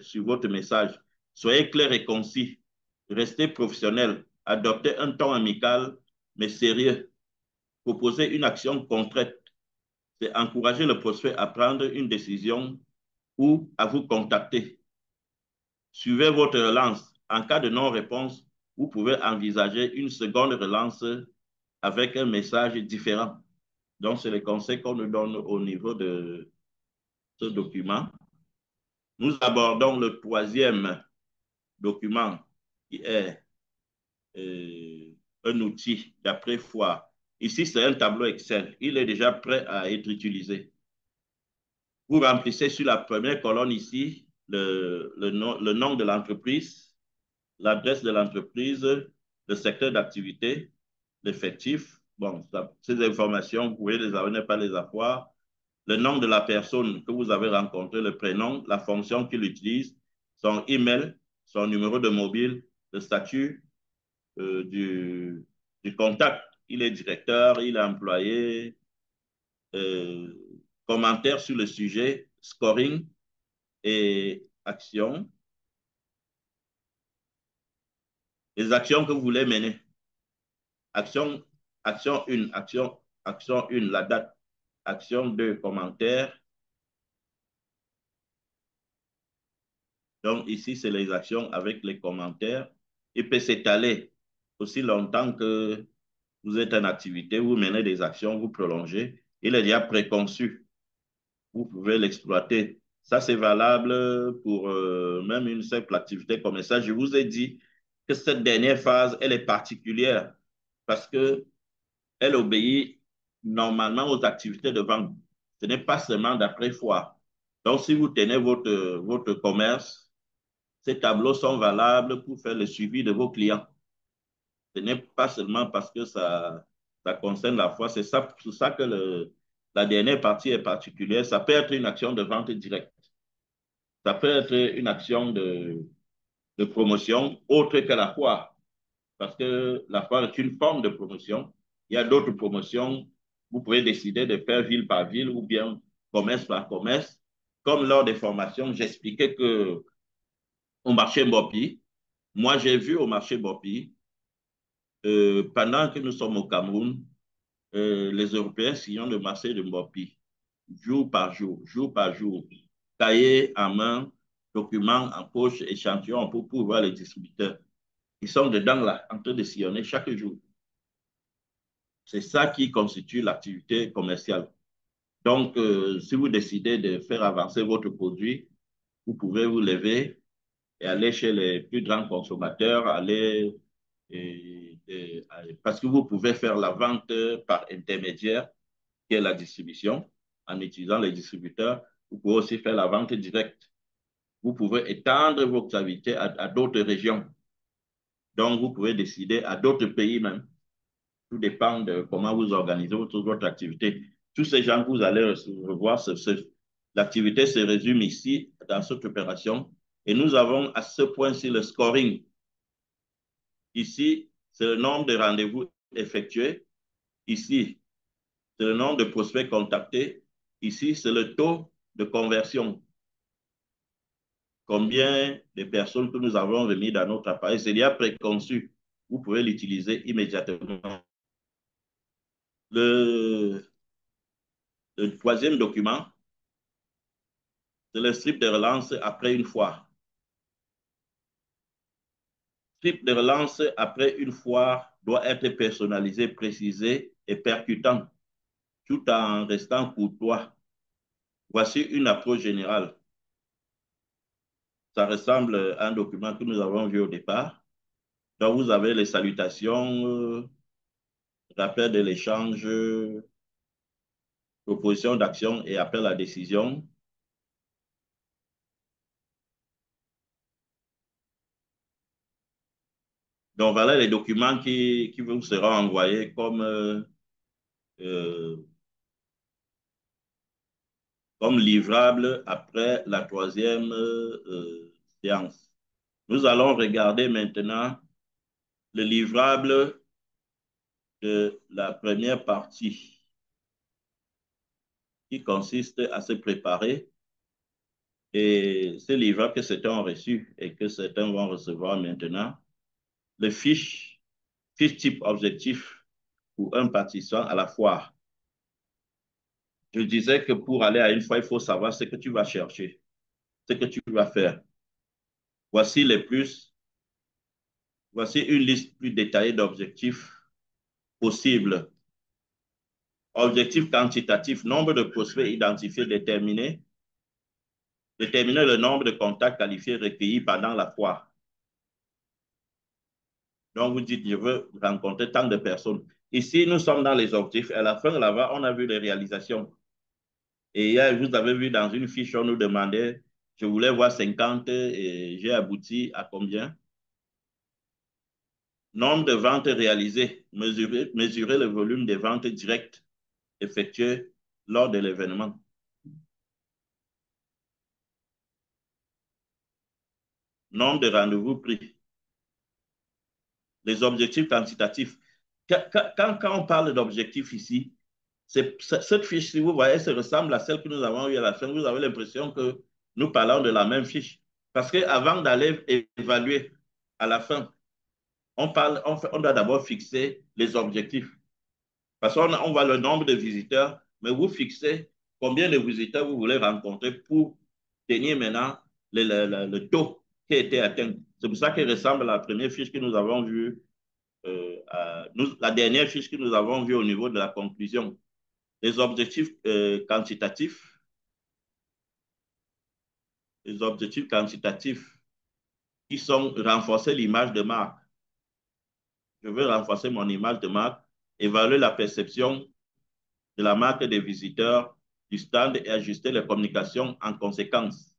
sur votre message. Soyez clair et concis. Restez professionnel. Adoptez un ton amical, mais sérieux. Proposez une action concrète. C'est encourager le prospect à prendre une décision ou à vous contacter. Suivez votre relance. En cas de non-réponse, vous pouvez envisager une seconde relance avec un message différent. Donc, c'est les conseils qu'on nous donne au niveau de ce document. Nous abordons le troisième document qui est un outil d'après-foire. Ici, c'est un tableau Excel. Il est déjà prêt à être utilisé. Vous remplissez sur la première colonne ici le nom de l'entreprise, l'adresse de l'entreprise, le secteur d'activité, l'effectif. Bon, ces informations, vous pouvez les avoir, ne pas les avoir. Le nom de la personne que vous avez rencontrée, le prénom, la fonction qu'il utilise, son email, son numéro de mobile, le statut du contact. Il est directeur, il est employé, euh, commentaires sur le sujet, scoring et actions. Les actions que vous voulez mener. Action, action 1, action 1, la date. Action 2, commentaires. Donc ici, c'est les actions avec les commentaires. Il peut s'étaler aussi longtemps que vous êtes en activité, vous menez des actions, vous prolongez, il est déjà préconçu. Vous pouvez l'exploiter. Ça, c'est valable pour même une simple activité comme ça. Je vous ai dit que cette dernière phase, elle est particulière parce que elle obéit normalement aux activités de vente. Ce n'est pas seulement d'après-foire. Donc, si vous tenez votre commerce, ces tableaux sont valables pour faire le suivi de vos clients. Ce n'est pas seulement parce que ça concerne la foi, c'est ça, pour ça que la dernière partie est particulière. Ça peut être une action de vente directe. Ça peut être une action de promotion autre que la foire, parce que la foire est une forme de promotion. Il y a d'autres promotions. Vous pouvez décider de faire ville par ville ou bien commerce par commerce. Comme lors des formations, j'expliquais que au marché Mbopi, moi j'ai vu au marché Mbopi, pendant que nous sommes au Cameroun, les Européens sillonnent le marché de Mbopi, jour par jour, cahier en main, documents en poche, échantillons pour voir les distributeurs. Ils sont dedans là, en train de sillonner chaque jour. C'est ça qui constitue l'activité commerciale. Donc, si vous décidez de faire avancer votre produit, vous pouvez vous lever et aller chez les plus grands consommateurs, parce que vous pouvez faire la vente par intermédiaire, qui est la distribution, en utilisant les distributeurs. Vous pouvez aussi faire la vente directe. Vous pouvez étendre vos activités à d'autres régions. Donc, vous pouvez décider à d'autres pays même. Tout dépend de comment vous organisez votre activité. Tous ces gens que vous allez revoir, l'activité se résume ici, dans cette opération. Et nous avons à ce point-ci le scoring. Ici, c'est le nombre de rendez-vous effectués. Ici, c'est le nombre de prospects contactés. Ici, c'est le taux de conversion. Combien de personnes que nous avons remis dans notre appareil, c'est déjà préconçu. Vous pouvez l'utiliser immédiatement. Le troisième document, c'est le strip de relance après une fois. Strip de relance après une fois doit être personnalisé, précisé et percutant, tout en restant courtois. Voici une approche générale. Ça ressemble à un document que nous avons vu au départ. Donc, vous avez les salutations, rappel de l'échange, proposition d'action et appel à décision. Donc, voilà les documents qui vous seront envoyés euh, comme livrable après la troisième séance. Nous allons regarder maintenant le livrable de la première partie qui consiste à se préparer et ce livrable que certains ont reçu et que certains vont recevoir maintenant. Le fiche type objectif pour un participant à la foire. Je disais que pour aller à une foire, il faut savoir ce que tu vas chercher, ce que tu vas faire. Voici les plus. Voici une liste plus détaillée d'objectifs possibles. Objectif quantitatif, nombre de prospects identifiés, déterminés. Déterminer le nombre de contacts qualifiés recueillis pendant la foire. Donc, vous dites, je veux rencontrer tant de personnes. Ici, nous sommes dans les objectifs. À la fin, là-bas, on a vu les réalisations. Et hier, vous avez vu dans une fiche, on nous demandait, je voulais voir 50 et j'ai abouti à combien? Nombre de ventes réalisées, mesurer le volume des ventes directes effectuées lors de l'événement. Nombre de rendez-vous pris. Les objectifs quantitatifs. Quand on parle d'objectifs ici, cette fiche, si vous voyez, ça ressemble à celle que nous avons eue à la fin. Vous avez l'impression que nous parlons de la même fiche. Parce qu'avant d'aller évaluer à la fin, on doit d'abord fixer les objectifs. Parce qu'on voit le nombre de visiteurs, mais vous fixez combien de visiteurs vous voulez rencontrer pour tenir maintenant le taux qui a été atteint. C'est pour ça qu'il ressemble à la première fiche que nous avons vue la dernière fiche que nous avons vue au niveau de la conclusion. Les objectifs quantitatifs, les objectifs quantitatifs qui sont renforcer l'image de marque. Je veux renforcer mon image de marque, évaluer la perception de la marque des visiteurs du stand et ajuster les communications en conséquence.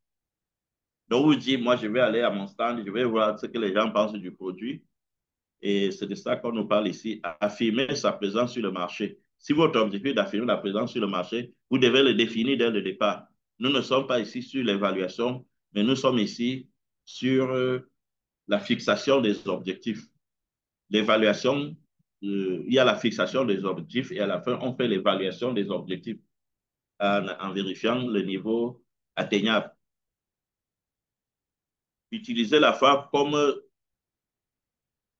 Donc, vous dites, moi, je vais aller à mon stand, je vais voir ce que les gens pensent du produit. Et c'est de ça qu'on nous parle ici, affirmer sa présence sur le marché. Si votre objectif est d'affirmer la présence sur le marché, vous devez le définir dès le départ. Nous ne sommes pas ici sur l'évaluation, mais nous sommes ici sur la fixation des objectifs. L'évaluation, il y a la fixation des objectifs et à la fin, on fait l'évaluation des objectifs en vérifiant le niveau atteignable. Utiliser la foi comme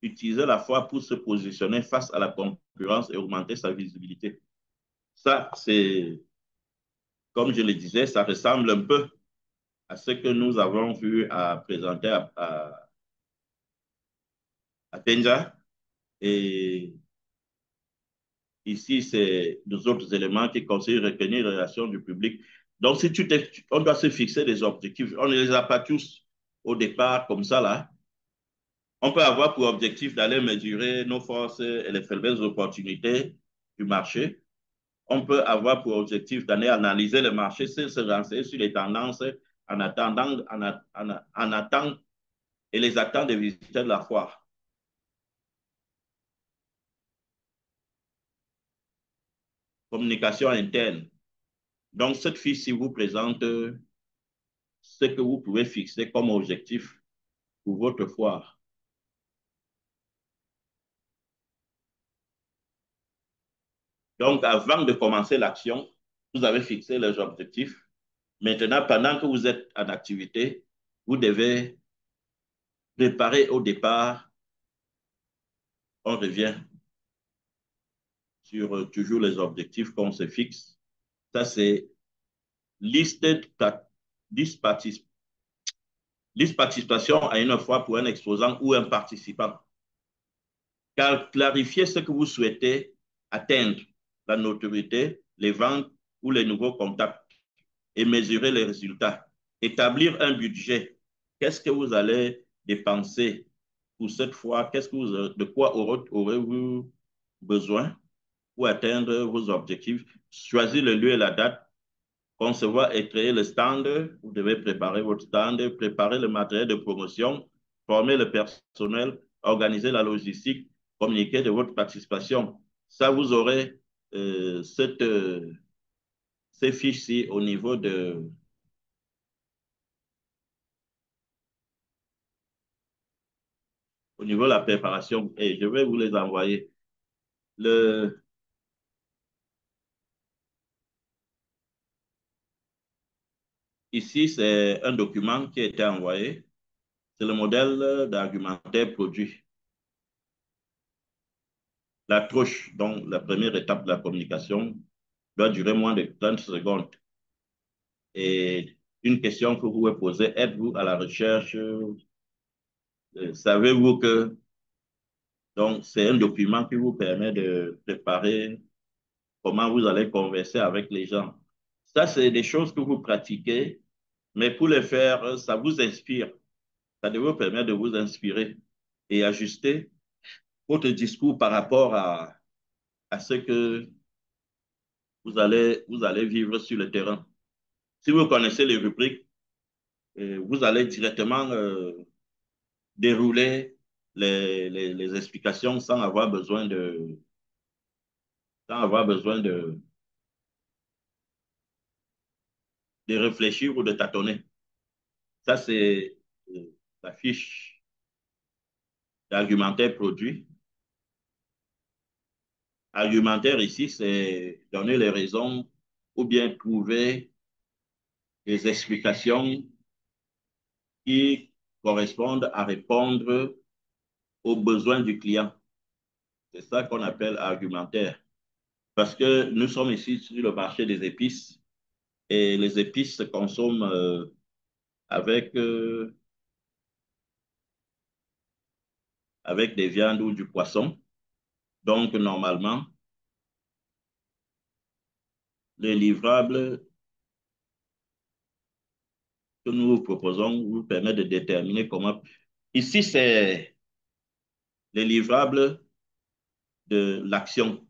utiliser la foi pour se positionner face à la concurrence et augmenter sa visibilité. Ça, c'est, comme je le disais, ça ressemble un peu à ce que nous avons vu à présenter à Tenja. Et ici, c'est deux autres éléments qui conseillent de retenir les relations du public. Donc, si on doit se fixer des objectifs. On ne les a pas tous au départ comme ça, là. On peut avoir pour objectif d'aller mesurer nos forces et les faiblesses opportunités du marché. On peut avoir pour objectif d'aller analyser le marché, se renseigner sur les tendances en attendant et les attentes des visiteurs de la foire. Communication interne. Donc, cette fiche-ci vous présente ce que vous pouvez fixer comme objectif pour votre foire. Donc, avant de commencer l'action, vous avez fixé les objectifs. Maintenant, pendant que vous êtes en activité, vous devez préparer au départ. On revient sur toujours les objectifs qu'on se fixe. Ça, c'est liste participation à une fois pour un exposant ou un participant. Clarifiez ce que vous souhaitez atteindre, la notoriété, les ventes ou les nouveaux contacts et mesurer les résultats. Établir un budget. Qu'est-ce que vous allez dépenser pour cette fois? De quoi aurez-vous besoin pour atteindre vos objectifs? Choisir le lieu et la date. Concevoir et créer le stand. Vous devez préparer votre stand, préparer le matériel de promotion, former le personnel, organiser la logistique, communiquer de votre participation. Ça, vous aurez ces fiches-ci au niveau de la préparation et je vais vous les envoyer. Ici, c'est un document qui a été envoyé. C'est le modèle d'argumentaire produit. La trouche, donc la première étape de la communication, doit durer moins de 30 secondes. Et une question que vous pouvez poser, êtes-vous à la recherche? Savez-vous que donc c'est un document qui vous permet de préparer comment vous allez converser avec les gens. Ça, c'est des choses que vous pratiquez, mais pour le faire, ça vous inspire. Ça devrait vous permettre de vous inspirer et ajuster votre discours par rapport à ce que vous allez vivre sur le terrain. Si vous connaissez les rubriques, vous allez directement dérouler les explications sans avoir besoin de réfléchir ou de tâtonner. Ça, c'est la fiche d'argumentaire produit. Argumentaire ici, c'est donner les raisons ou bien trouver des explications qui correspondent à répondre aux besoins du client. C'est ça qu'on appelle argumentaire. Parce que nous sommes ici sur le marché des épices et les épices se consomment avec avec des viandes ou du poisson. Donc, normalement, les livrables que nous vous proposons vous permettent de déterminer comment. Ici, c'est les livrables de l'action.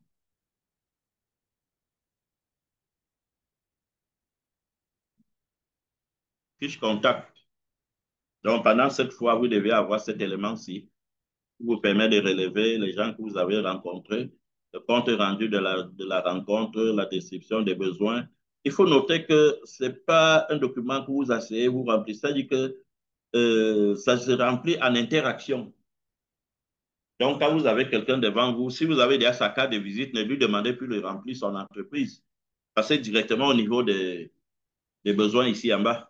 Fiche contact. Donc, pendant cette fois, vous devez avoir cet élément-ci qui vous permet de relever les gens que vous avez rencontrés, le compte rendu de la rencontre, la description des besoins. Il faut noter que ce n'est pas un document que vous asseyez, vous remplissez, c'est-à-dire que ça se remplit en interaction. Donc, quand vous avez quelqu'un devant vous, si vous avez déjà sa carte de visite, ne lui demandez plus de remplir son entreprise. Passez directement au niveau des besoins ici en bas.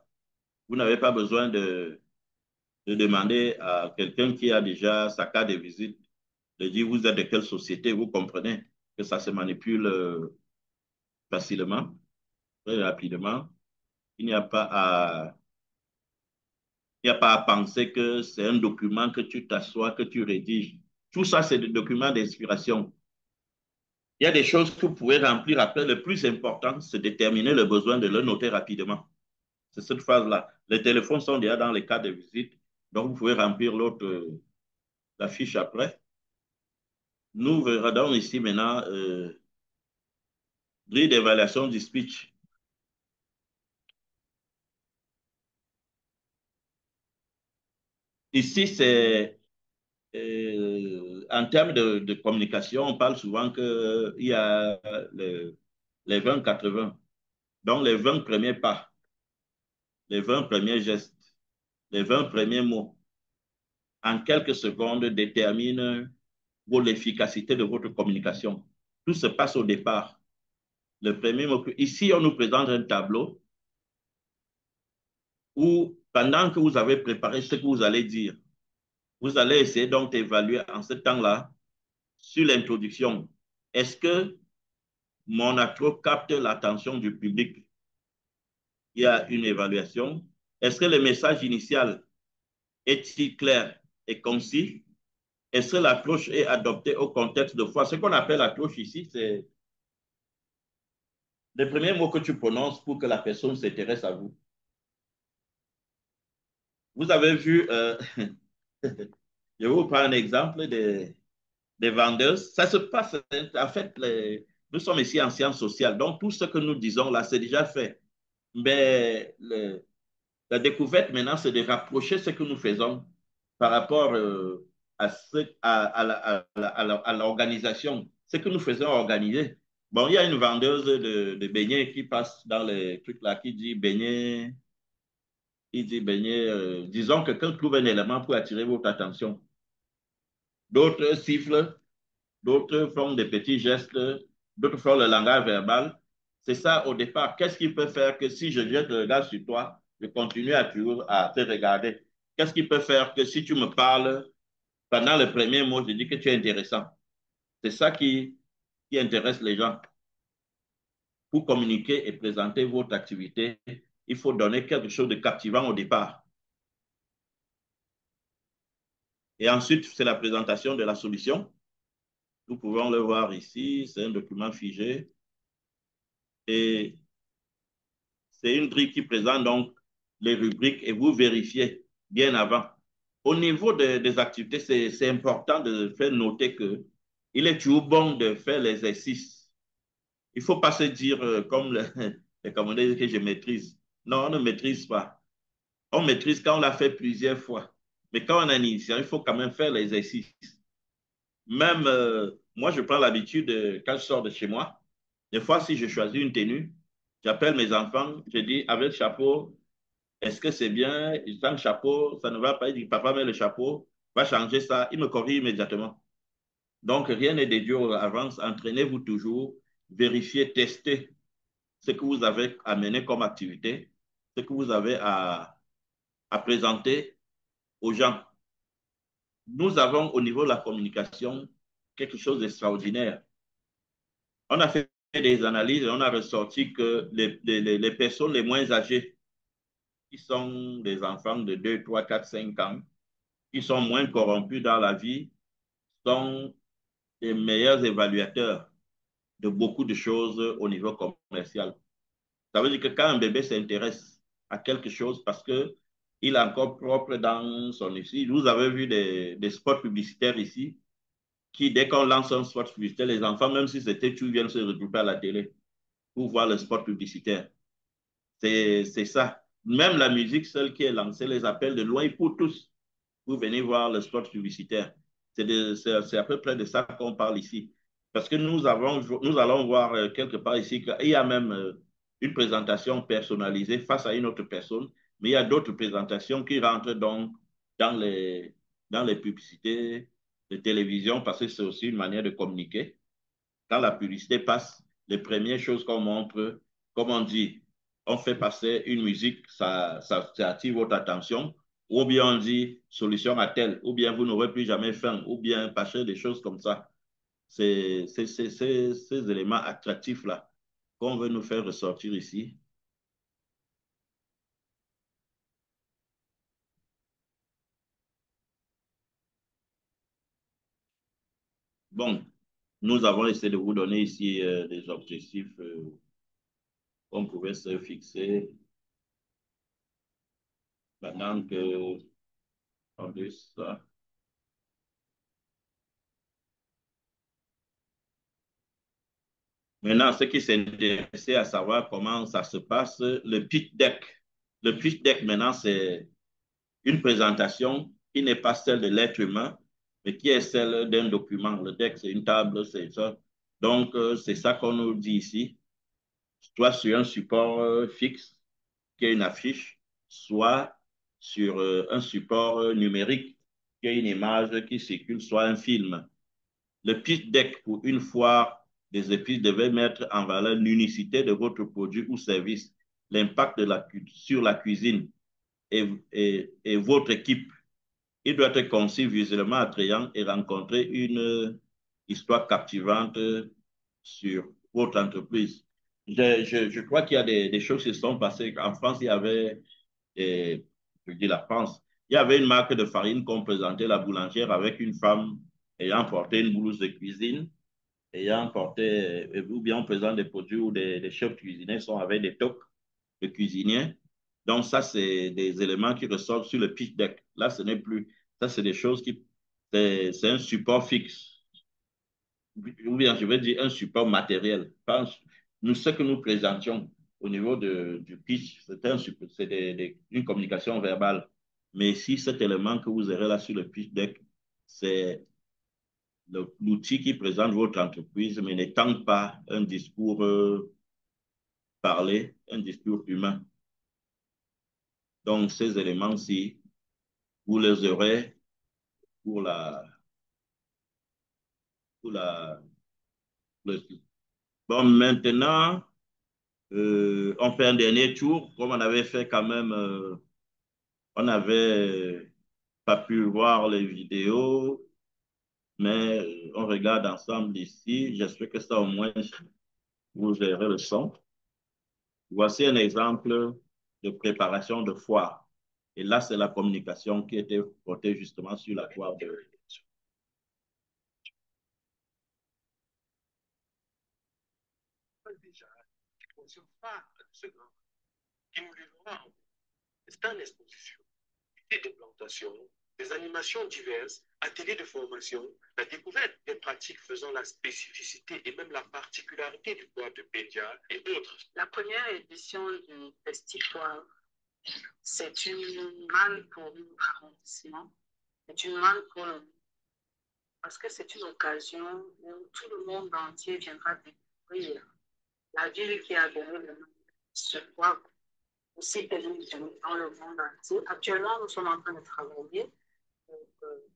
Vous n'avez pas besoin de demander à quelqu'un qui a déjà sa carte de visite de dire vous êtes de quelle société, vous comprenez que ça se manipule facilement, très rapidement. Il n'y a pas à, il n'y a pas à penser que c'est un document que tu t'assois, que tu rédiges. Tout ça, c'est des documents d'inspiration. Il y a des choses que vous pouvez remplir après. Le plus important, c'est déterminer le besoin de le noter rapidement. C'est cette phase-là. Les téléphones sont déjà dans les cas de visite, donc vous pouvez remplir l'autre, la fiche après. Nous regardons ici maintenant grille d'évaluation du speech. Ici, c'est en termes de communication, on parle souvent qu'il y a les 20-80. Donc, les 20 premiers pas, les 20 premiers gestes, les 20 premiers mots, en quelques secondes, déterminent l'efficacité de votre communication. Tout se passe au départ. Le premier mot. Ici, on nous présente un tableau où, pendant que vous avez préparé ce que vous allez dire, vous allez essayer donc d'évaluer en ce temps-là, sur l'introduction, est-ce que mon intro capte l'attention du public? Il y a une évaluation. Est-ce que le message initial est-il clair et concis? Est-ce que l'approche est adoptée au contexte de foi? Ce qu'on appelle l'approche ici, c'est les premiers mots que tu prononces pour que la personne s'intéresse à vous. Vous avez vu, je vais vous prendre un exemple des vendeuses. Ça se passe, en fait, nous sommes ici en sciences sociales, donc tout ce que nous disons là, c'est déjà fait. Mais la découverte maintenant, c'est de rapprocher ce que nous faisons par rapport à l'organisation, ce que nous faisons organiser. Bon, il y a une vendeuse de beignets qui passe dans les trucs là, qui dit beignet, il dit beignet, disons que quelqu'un trouve un élément pour attirer votre attention. D'autres sifflent, d'autres font des petits gestes, d'autres font le langage verbal. C'est ça au départ. Qu'est-ce qui peut faire que si je jette le regard sur toi, je continue à te regarder? Qu'est-ce qui peut faire que si tu me parles, pendant le premier mot, je dis que tu es intéressant? C'est ça qui intéresse les gens. Pour communiquer et présenter votre activité, il faut donner quelque chose de captivant au départ. Et ensuite, c'est la présentation de la solution. Nous pouvons le voir ici, c'est un document figé. Et c'est une grille qui présente donc les rubriques et vous vérifiez bien avant. Au niveau des activités, c'est important de faire noter que il est toujours bon de faire l'exercice. Il ne faut pas se dire comme les Camerounais que je maîtrise. Non, on ne maîtrise pas. On maîtrise quand on l'a fait plusieurs fois. Mais quand on a une initiative, il faut quand même faire l'exercice. Même moi, je prends l'habitude, quand je sors de chez moi, des fois, si je choisis une tenue, j'appelle mes enfants, je dis avec le chapeau, est-ce que c'est bien? Sans le chapeau, ça ne va pas. Il dit, papa, met le chapeau, va changer ça. Il me corrige immédiatement. Donc, rien n'est dédié à l'avance. Entraînez-vous toujours, vérifiez, testez ce que vous avez à mener comme activité, ce que vous avez à présenter aux gens. Nous avons au niveau de la communication quelque chose d'extraordinaire. On a fait des analyses et on a ressorti que les personnes les moins âgées, qui sont des enfants de 2, 3, 4, 5 ans, qui sont moins corrompus dans la vie sont les meilleurs évaluateurs de beaucoup de choses au niveau commercial. Ça veut dire que quand un bébé s'intéresse à quelque chose parce que il est encore propre dans son ici. Vous avez vu des spots publicitaires ici qui, dès qu'on lance un spot publicitaire, les enfants, même si c'était tout, viennent se regrouper à la télé pour voir le spot publicitaire. C'est ça. Même la musique seule qui est lancée les appelle de loin pour tous. Vous venez voir le spot publicitaire. C'est à peu près de ça qu'on parle ici. Parce que nous allons voir quelque part ici qu'il y a même une présentation personnalisée face à une autre personne, mais il y a d'autres présentations qui rentrent donc dans les, dans les publicités de télévision parce que c'est aussi une manière de communiquer. Quand la publicité passe, les premières choses qu'on montre, comme on dit, on fait passer une musique, ça attire votre attention, ou bien on dit solution à telle, ou bien vous n'aurez plus jamais faim, ou bien passer des choses comme ça. C'est ces éléments attractifs-là qu'on veut nous faire ressortir ici. Bon, nous avons essayé de vous donner ici des objectifs qu'on pouvait se fixer pendant que on dit ça. Maintenant, ce qui s'intéressait à savoir comment ça se passe, le pitch deck. Le pitch deck, maintenant, c'est une présentation qui n'est pas celle de l'être humain, mais qui est celle d'un document. Le deck, c'est une table, c'est ça. Donc, c'est ça qu'on nous dit ici. Soit sur un support fixe, qui est une affiche, soit sur un support numérique, qui est une image qui circule, soit un film. Le pitch deck pour une foire des épices devait mettre en valeur l'unicité de votre produit ou service, l'impact sur la cuisine et votre équipe. Il doit être conçu visuellement attrayant et rencontrer une histoire captivante sur votre entreprise. Je crois qu'il y a des choses qui se sont passées. En France, il y avait, je dis la France, il y avait une marque de farine qu'on présentait, la boulangère, avec une femme ayant porté une blouse de cuisine ayant porté, ou bien on présente des produits où des chefs cuisiniers sont avec des toques de cuisiniers. Donc, ça, c'est des éléments qui ressortent sur le pitch deck. Là, ce n'est plus. Ça, c'est des choses qui. C'est un support fixe. Ou bien, je vais dire un support matériel. Nous, ce que nous présentions au niveau du pitch, c'est une communication verbale. Mais si cet élément que vous aurez là sur le pitch deck, c'est l'outil qui présente votre entreprise, mais n'étant pas un discours parlé, un discours humain. Donc, ces éléments-ci, vous les aurez pour la... Pour la Bon, maintenant, on fait un dernier tour, comme on avait fait quand même, on n'avait pas pu voir les vidéos, mais on regarde ensemble ici. J'espère que ça, au moins, vous verrez le son. Voici un exemple de préparation de foire. Et là, c'est la communication qui était portée justement sur la foire de... Déjà, l'exposition phare de ce grand qui nous livrera c'est une exposition, des plantations, des animations diverses, ateliers de formation, la découverte des pratiques faisant la spécificité et même la particularité du bois de Bédia et autres. La première édition du festival, c'est une manne pour l'arrondissement, c'est une manne pour le parce que c'est une occasion où tout le monde entier viendra découvrir la ville qui a donné le nom ce soir aussi télévision dans le monde entier. Actuellement, nous sommes en train de travailler pour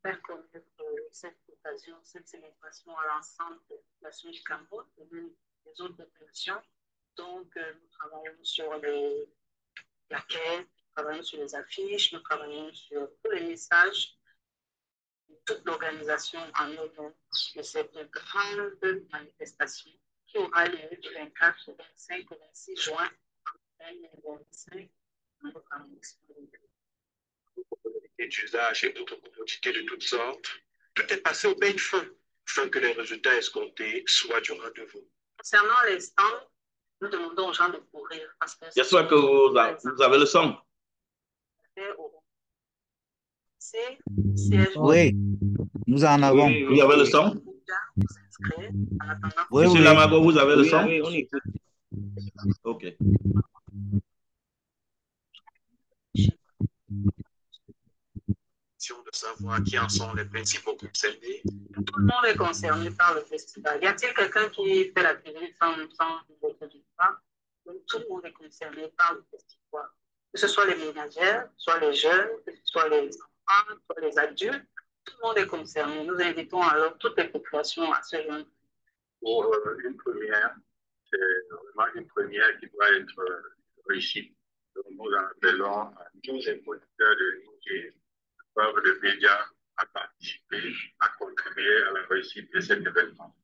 faire connaître cette occasion, cette célébration à l'ensemble de la population du Cameroun et même des autres populations. Donc, nous travaillons sur la quête, nous travaillons sur les affiches, nous travaillons sur tous les messages, toute l'organisation en eux-mêmes de cette grande manifestation qui aura lieu du 24 au 25 au 26 juin 2025 dans notre arrondissement. commodités d'usage et d'autres commodités de toutes sortes. Tout est passé au peigne fin, afin que les résultats escomptés soient du rendez-vous. Concernant les stands, nous demandons aux gens de courir parce que J'espère que vous avez le son. c'est Oui, nous en avons. Oui, Vous avez le son? Oui, Monsieur oui. Lamago, vous avez le oui, son? oui, on écoute. OK. De savoir qui en sont les principaux concernés. Tout le monde est concerné par le festival. Y a-t-il quelqu'un qui fait la télé sans votre victoire? Tout le monde est concerné par le festival. Que ce soit les ménagères, soit les jeunes, que ce soit les enfants, soit les adultes, tout le monde est concerné. Nous invitons alors toutes les populations à se joindre. Pour une première, c'est vraiment une première qui doit être réussie. Donc, nous appelons tous les producteurs de Niger, de médias à participer, à contribuer à la réussite de cet événement.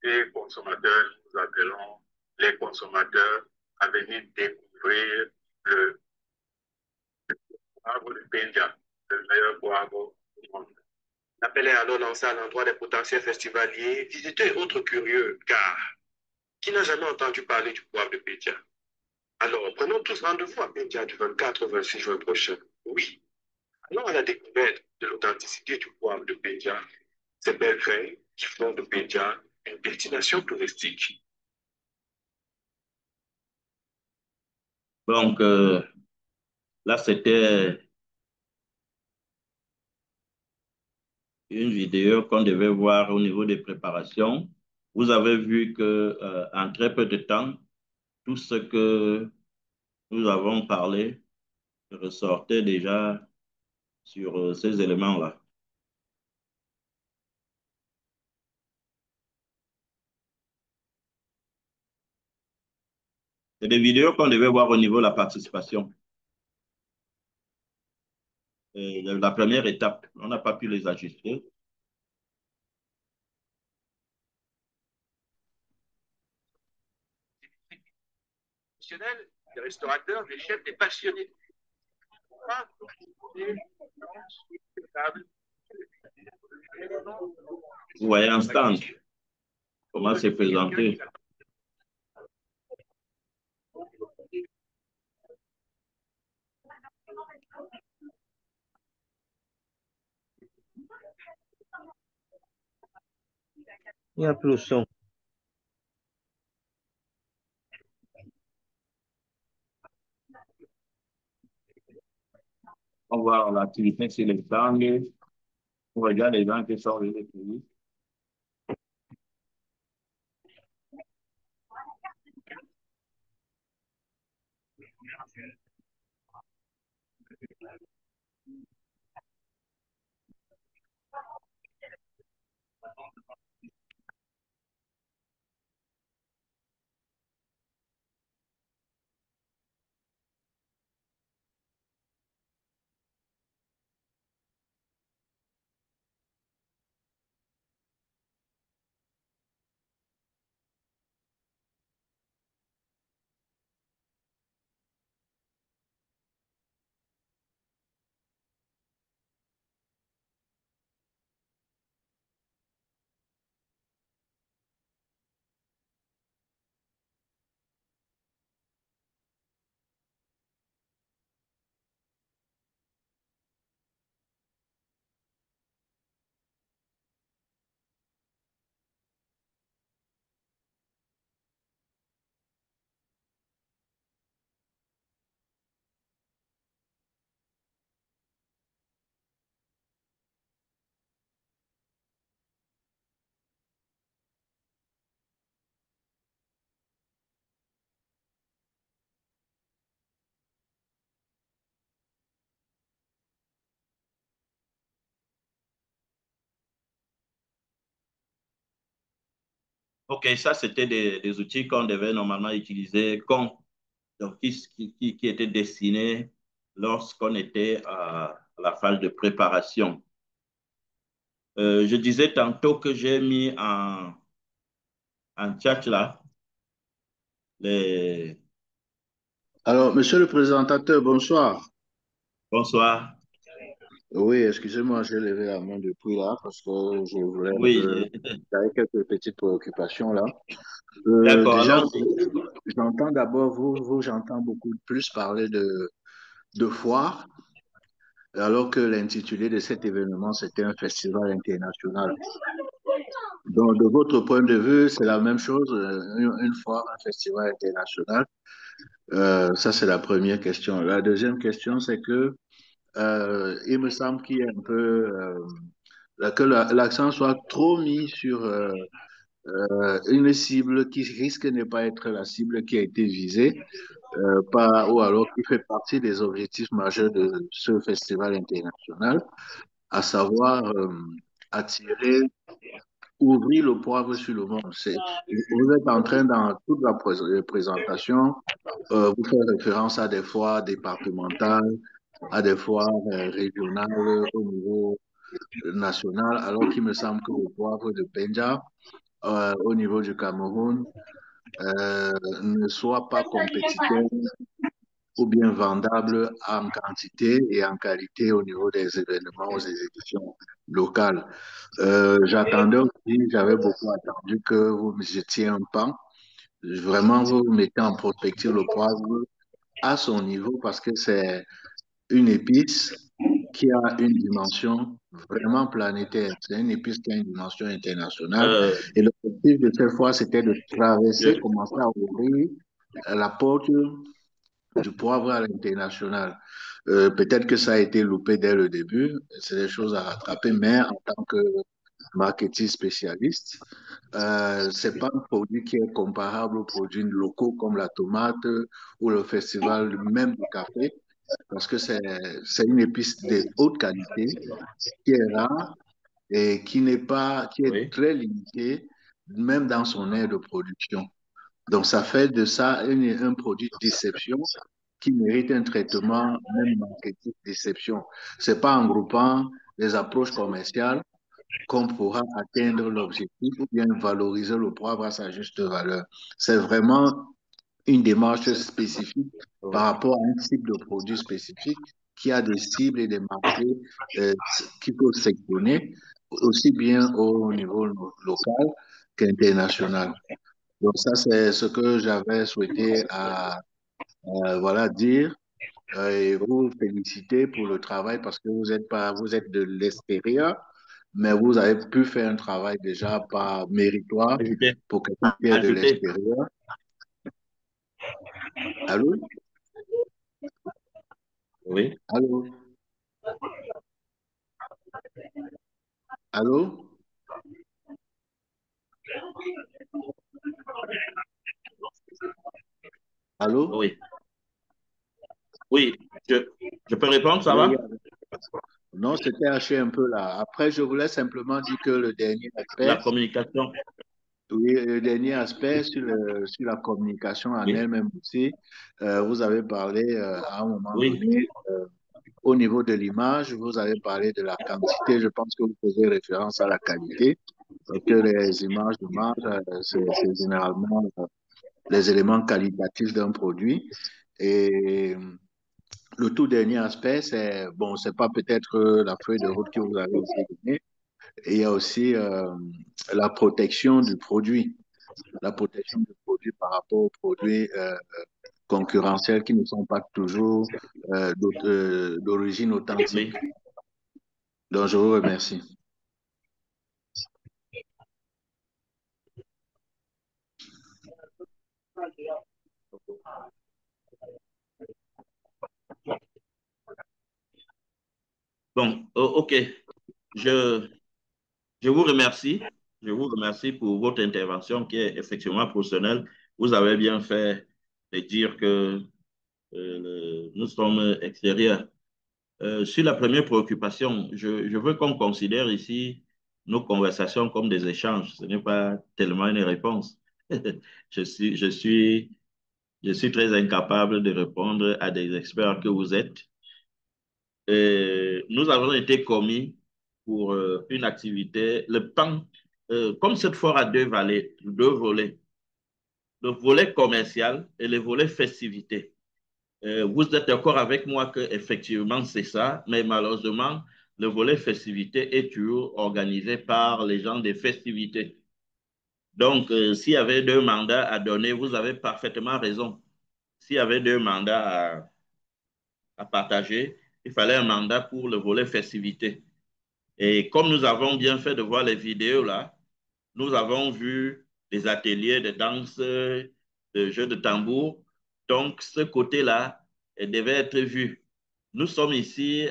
Les consommateurs, nous appelons les consommateurs à venir découvrir le poivre de Pédia, le meilleur poivre du monde. L'appel est alors lancé à l'endroit des potentiels festivaliers, visiteurs et autres curieux, car qui n'a jamais entendu parler du poivre de Pédia? Alors, prenons tous rendez-vous à Pédia du 24 au 26 juin prochain. Oui, allons à la découverte de l'authenticité du poivre de Pédia, ces belles feuilles qui font de Pédia une destination touristique. Donc, là, c'était une vidéo qu'on devait voir au niveau des préparations. Vous avez vu que en très peu de temps, tout ce que nous avons parlé ressortait déjà sur ces éléments-là. C'est des vidéos qu'on devait voir au niveau de la participation. Et la première étape, on n'a pas pu les ajuster. Des restaurateurs, des chefs, des passionnés. Vous voyez un stand, comment c'est présenté. Il n'y a plus le son. On voit l'activité sur les stands. On regarde les gens qui sont venus pays. OK, ça, c'était des outils qu'on devait normalement utiliser, donc, qui étaient destinés lorsqu'on était à la phase de préparation. Je disais tantôt que j'ai mis en chat là les... Alors, monsieur le présentateur, bonsoir. Bonsoir. Oui, excusez-moi, j'ai levé la main depuis là parce que je voulais un peu. Oui, J'avais quelques petites préoccupations là. d'accord, Déjà, allons-y. j'entends d'abord j'entends beaucoup plus parler de foire, alors que l'intitulé de cet événement, c'était un festival international. Donc, de votre point de vue, c'est la même chose, une foire, un festival international. Ça, c'est la première question. La deuxième question, c'est que il me semble qu'il y a un peu que l'accent soit trop mis sur une cible qui risque de ne pas être la cible qui a été visée, ou alors qui fait partie des objectifs majeurs de ce festival international, à savoir attirer, ouvrir le poivre sur le monde. Vous êtes en train, dans toute la présentation, vous faire référence à des foires départementales, à des foires régionales au niveau national, alors qu'il me semble que le poivre de Penja, au niveau du Cameroun, ne soit pas compétiteur ou bien vendable en quantité et en qualité au niveau des événements ou des éditions locales. J'attendais aussi, j'avais beaucoup attendu que vous jetiez un pan. Vraiment, vous mettez en prospective le poivre à son niveau parce que c'est une épice qui a une dimension vraiment planétaire. C'est une épice qui a une dimension internationale. Euh, Et l'objectif de cette fois, c'était de traverser, je- commencer à ouvrir la porte du poivre à l'international. Peut-être que ça a été loupé dès le début, c'est des choses à rattraper, mais en tant que marketing spécialiste, c'est pas un produit qui est comparable aux produits locaux comme la tomate ou le festival même du café, parce que c'est une épice de haute qualité qui est rare et qui est oui, très limitée, même dans son aire de production. Donc, ça fait de ça un produit de déception qui mérite un traitement, même marketing déception. C'est pas en groupant les approches commerciales qu'on pourra atteindre l'objectif ou bien valoriser le poivre à sa juste valeur. C'est vraiment une démarche spécifique par oui. rapport à un type de produit spécifique qui a des cibles et des marchés euh, qu'il faut sectionner aussi bien au niveau local qu'international. Donc ça, c'est ce que j'avais souhaité voilà, dire et vous féliciter pour le travail parce que vous êtes de l'extérieur, mais vous avez pu faire un travail déjà pas méritoire Ajouter, pour quelqu'un qui est de ajouter. l'extérieur. Allô? Oui, Allô? Allô? Allô? oui, oui. Je peux répondre, ça Oui, va? non, c'était haché un peu là. Après, je voulais simplement dire que le dernier La aspect, communication, oui, le dernier aspect sur la communication en oui, elle-même aussi, vous avez parlé à un moment oui, donné, au niveau de l'image, vous avez parlé de la quantité. Je pense que vous faisiez référence à la qualité, et que les images de marque, c'est généralement les éléments qualitatifs d'un produit. Et le tout dernier aspect, c'est, bon, c'est pas peut-être la feuille de route que vous avez aussi donnée, et il y a aussi la protection du produit, la protection du produit par rapport aux produits concurrentiels qui ne sont pas toujours d'origine authentique. oui. Donc, je vous remercie. Bon, ok. Je, je vous remercie. Je vous remercie pour votre intervention qui est effectivement professionnelle. Vous avez bien fait de dire que nous sommes extérieurs. Sur la première préoccupation, je veux qu'on considère ici nos conversations comme des échanges. Ce n'est pas tellement une réponse. Je suis, je suis, je suis très incapable de répondre à des experts que vous êtes. Nous avons été commis pour une activité, le PAN, comme cette foire a deux volets, le volet commercial et le volet festivité. Vous êtes d'accord avec moi que effectivement c'est ça, mais malheureusement, le volet festivité est toujours organisé par les gens des festivités. Donc, s'il y avait deux mandats à donner, vous avez parfaitement raison. S'il y avait deux mandats à partager, il fallait un mandat pour le volet festivité. Et comme nous avons bien fait de voir les vidéos là, nous avons vu des ateliers de danse, de jeux de tambour. Donc, ce côté-là devait être vu. Nous sommes ici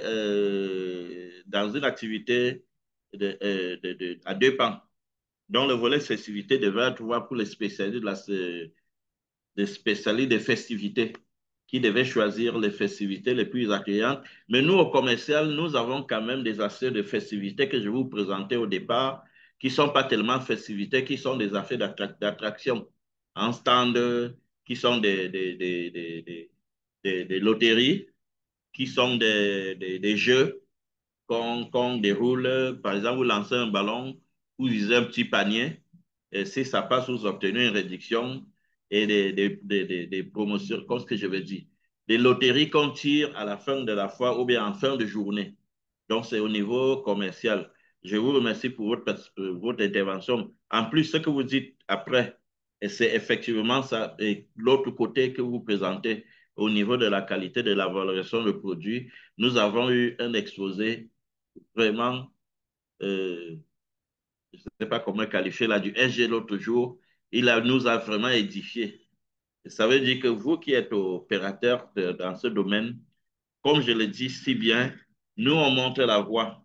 dans une activité à deux pans. Donc, le volet festivité devait être ouvert pour les spécialistes des spécialistes des festivités qui devaient choisir les festivités les plus accueillantes. Mais nous, au commercial, nous avons quand même des affaires de festivités que je vous présentais au départ, qui ne sont pas tellement festivités, qui sont des affaires d'attraction en stand, qui sont des loteries, qui sont des jeux qu'on déroule. Par exemple, vous lancez un ballon, vous visez un petit panier, et si ça passe, vous obtenez une réduction et des promotions, comme ce que je veux dire. Des loteries qu'on tire à la fin de la fois ou bien en fin de journée. Donc, c'est au niveau commercial. Je vous remercie pour votre intervention. En plus, ce que vous dites après, c'est effectivement ça. Et l'autre côté que vous présentez au niveau de la qualité de la valorisation de produits, nous avons eu un exposé vraiment, je ne sais pas comment qualifier là, du SG l'autre jour. Nous a vraiment édifié. Ça veut dire que vous qui êtes opérateur dans ce domaine, comme je le dis si bien, nous, on montre la voie.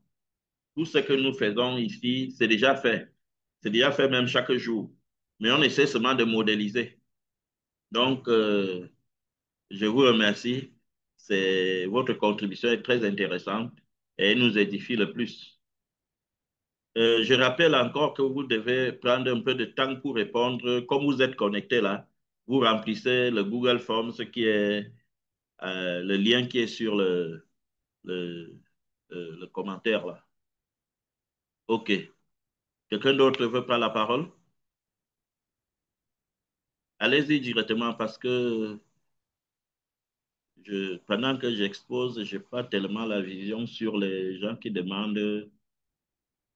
Tout ce que nous faisons ici, c'est déjà fait. C'est déjà fait même chaque jour. Mais on essaie seulement de modéliser. Donc, je vous remercie. Votre contribution est très intéressante et elle nous édifie le plus. Je rappelle encore que vous devez prendre un peu de temps pour répondre. Comme vous êtes connecté là, vous remplissez le Google Forms, ce qui est le lien qui est sur le, le commentaire là. OK. Quelqu'un d'autre veut prendre la parole? Allez-y directement parce que pendant que j'expose, je n'ai pas tellement la vision sur les gens qui demandent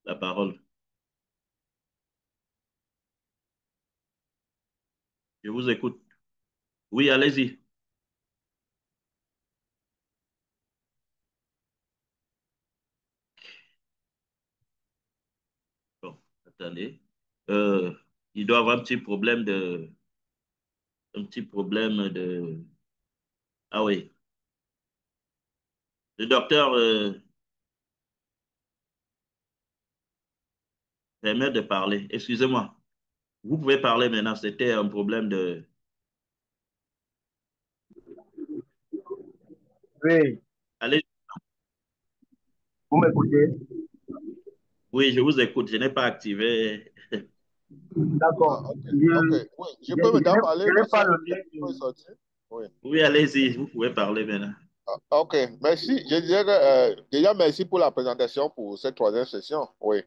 la parole. Je vous écoute. Oui, allez-y. Bon, attendez. Il doit avoir un petit problème de... Ah oui. Le docteur permet de parler. Excusez-moi. Vous pouvez parler maintenant. C'était un problème de... Oui, Allez. vous m'écoutez? Oui, je vous écoute. Je n'ai pas activé. D'accord. Ah, ok, ok. Oui, je peux maintenant parler Je n'ai parce que pas le je lien. peux sortir. Oui. Oui, allez-y. Vous pouvez parler maintenant. Ah, ok, merci. Je disais que, déjà, merci pour la présentation pour cette troisième session. Oui,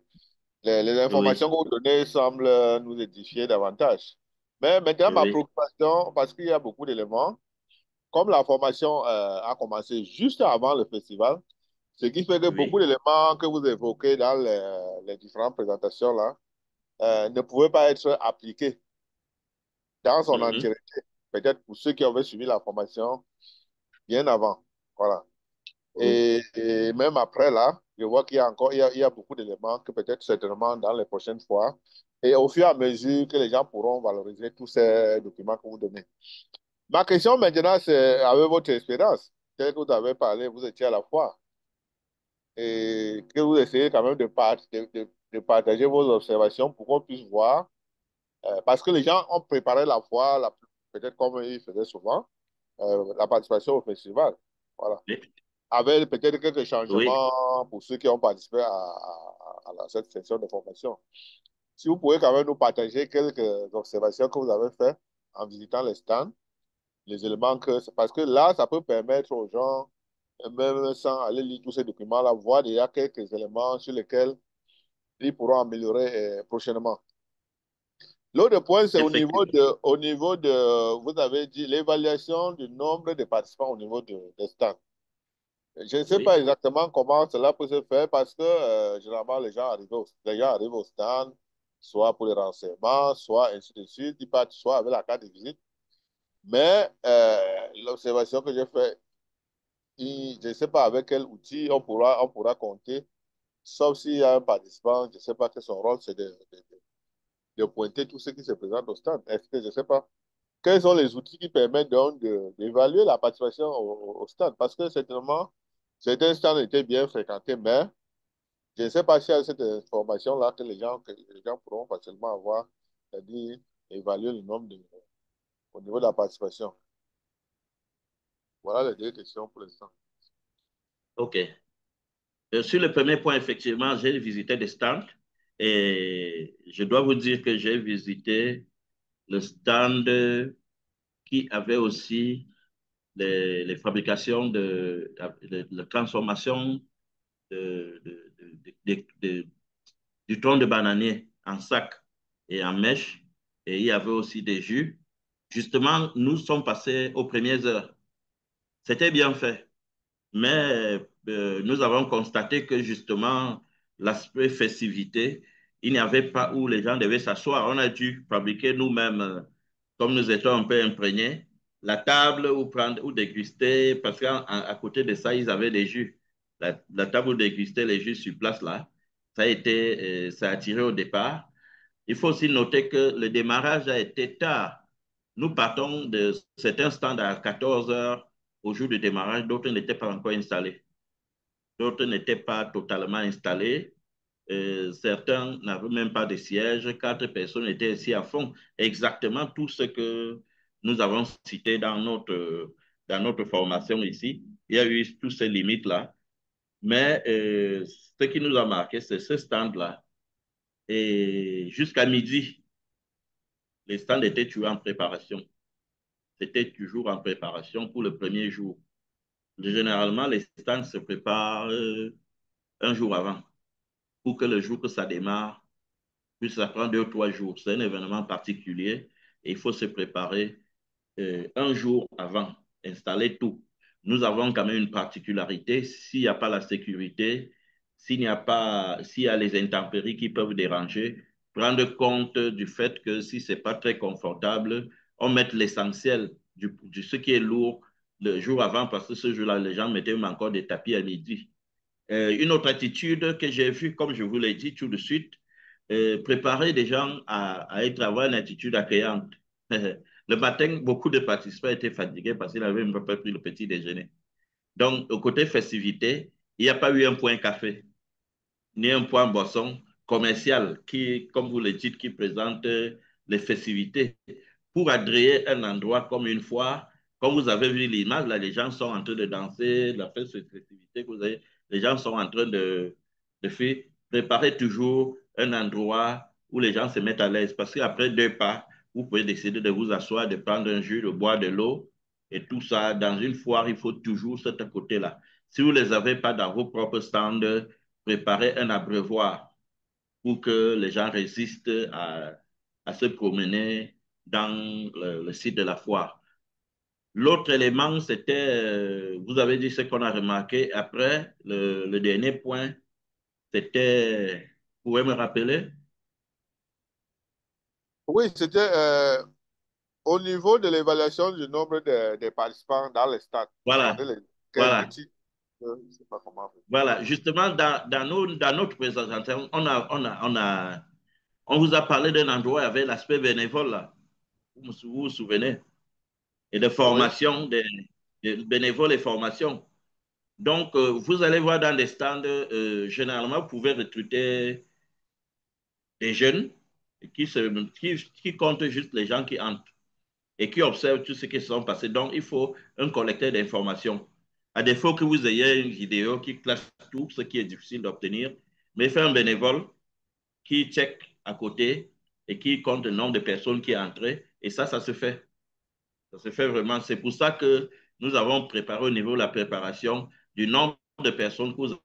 les Oui, informations que vous donnez semblent nous édifier davantage. Mais maintenant, ma oui, préoccupation, parce qu'il y a beaucoup d'éléments, comme la formation a commencé juste avant le festival, ce qui fait que beaucoup oui. d'éléments que vous évoquez dans les différentes présentations là ne pouvaient pas être appliqués dans son Mhm. entièreté. Peut-être pour ceux qui avaient suivi la formation bien avant. Voilà. Oui. Et même après, là, je vois qu'il y a encore il y a beaucoup d'éléments que peut-être certainement dans les prochaines fois, et au fur et à mesure que les gens pourront valoriser tous ces documents que vous donnez. Ma question maintenant, c'est avec votre expérience, telle que vous avez parlé, vous étiez à la fois, et que vous essayez quand même de partager vos observations pour qu'on puisse voir, parce que les gens ont préparé la fois, peut-être comme ils faisaient souvent, la participation au festival. Voilà. Avec peut-être quelques Oui. changements pour ceux qui ont participé cette session de formation. Si vous pouvez quand même nous partager quelques observations que vous avez faites en visitant les stands, les éléments parce que là, ça peut permettre aux gens, même sans aller lire tous ces documents-là, voir déjà quelques éléments sur lesquels ils pourront améliorer prochainement. L'autre point, c'est Effectivement. vous avez dit l'évaluation du nombre de participants au niveau des stands. Je ne sais pas exactement comment cela peut se faire parce que généralement les gens arrivent au stand, soit pour les renseignements, soit ainsi de suite, ils partent soit avec la carte de visite. Mais l'observation que j'ai faite, je ne sais pas avec quel outil on pourra compter, sauf s'il y a un participant, je ne sais pas que son rôle, c'est de pointer tout ce qui se présente au stand. Est-ce que je ne sais pas? Quels sont les outils qui permettent donc d'évaluer la participation au stand? Parce que certainement, certains stands étaient bien fréquentés, mais je ne sais pas si y a cette information-là que les gens pourront facilement avoir, c'est-à-dire évaluer le nombre au niveau de la participation. Voilà les deux questions pour l'instant. OK. Sur le premier point, effectivement, j'ai visité des stands et je dois vous dire que j'ai visité le stand qui avait aussi les fabrications de transformation du tronc de bananier en sac et en mèche. Et il y avait aussi des jus. Justement, nous sommes passés aux premières heures. C'était bien fait. Mais nous avons constaté que justement, l'aspect festivité, il n'y avait pas où les gens devaient s'asseoir. On a dû fabriquer nous-mêmes, comme nous étions un peu imprégnés, la table où prendre, où déguster, parce qu'à côté de ça, ils avaient des jus. La table où déguster les jus sur place, là, ça a attiré au départ. Il faut aussi noter que le démarrage a été tard. Nous partons de certains stands à 14 heures au jour du démarrage, d'autres n'étaient pas encore installés. D'autres n'étaient pas totalement installés. Certains n'avaient même pas de siège. 4 personnes étaient ici à fond. Exactement tout ce que nous avons cité dans notre formation ici. Il y a eu toutes ces limites-là. Mais ce qui nous a marqué, c'est ce stand-là. Et jusqu'à midi, les stands étaient toujours en préparation. C'était toujours en préparation pour le premier jour. Généralement, les stands se préparent un jour avant pour que le jour que ça démarre, puis ça prend 2 ou 3 jours. C'est un événement particulier et il faut se préparer un jour avant, installer tout. Nous avons quand même une particularité, s'il n'y a pas la sécurité, s'il y a les intempéries qui peuvent déranger, prendre compte du fait que si ce n'est pas très confortable, on met l'essentiel de ce qui est lourd le jour avant, parce que ce jour-là, les gens mettaient même encore des tapis à midi. Une autre attitude que j'ai vue, comme je vous l'ai dit tout de suite, préparer des gens à avoir une attitude accueillante. Le matin, beaucoup de participants étaient fatigués parce qu'ils n'avaient même pas pris le petit déjeuner. Donc, au côté festivité, il n'y a pas eu un point café, ni un point boisson commercial qui, comme vous le dites, qui présente les festivités. Pour agréer un endroit comme une foire, comme vous avez vu l'image, là, les gens sont en train de danser, la festivité que vous avez, les gens sont en train de faire, préparer toujours un endroit où les gens se mettent à l'aise. Parce qu'après 2 pas, vous pouvez décider de vous asseoir, de prendre un jus, de boire de l'eau. Et tout ça, dans une foire, il faut toujours cet côté-là. Si vous ne les avez pas dans vos propres stands, préparez un abreuvoir pour que les gens résistent à se promener dans le site de la foire. L'autre élément, c'était, vous avez dit ce qu'on a remarqué. Après, le dernier point, c'était, vous pouvez me rappeler? Oui, c'était au niveau de l'évaluation du nombre des participants dans les stades. Voilà, Quels voilà. outils, je ne sais pas comment. Voilà, justement, dans notre présentation, on vous a parlé d'un endroit avec l'aspect bénévole, là. Vous vous souvenez? Et de Oui. formation, des bénévoles et formation. Donc, vous allez voir dans les stands, généralement, vous pouvez recruter des jeunes qui comptent juste les gens qui entrent et qui observent tout ce qui se sont passés. Donc, il faut un collecteur d'informations. À défaut que vous ayez une vidéo qui classe tout, ce qui est difficile d'obtenir, mais faites un bénévole qui check à côté et qui compte le nombre de personnes qui entrent. Et ça se fait. Ça se fait vraiment. C'est pour ça que nous avons préparé au niveau de la préparation du nombre de personnes que vous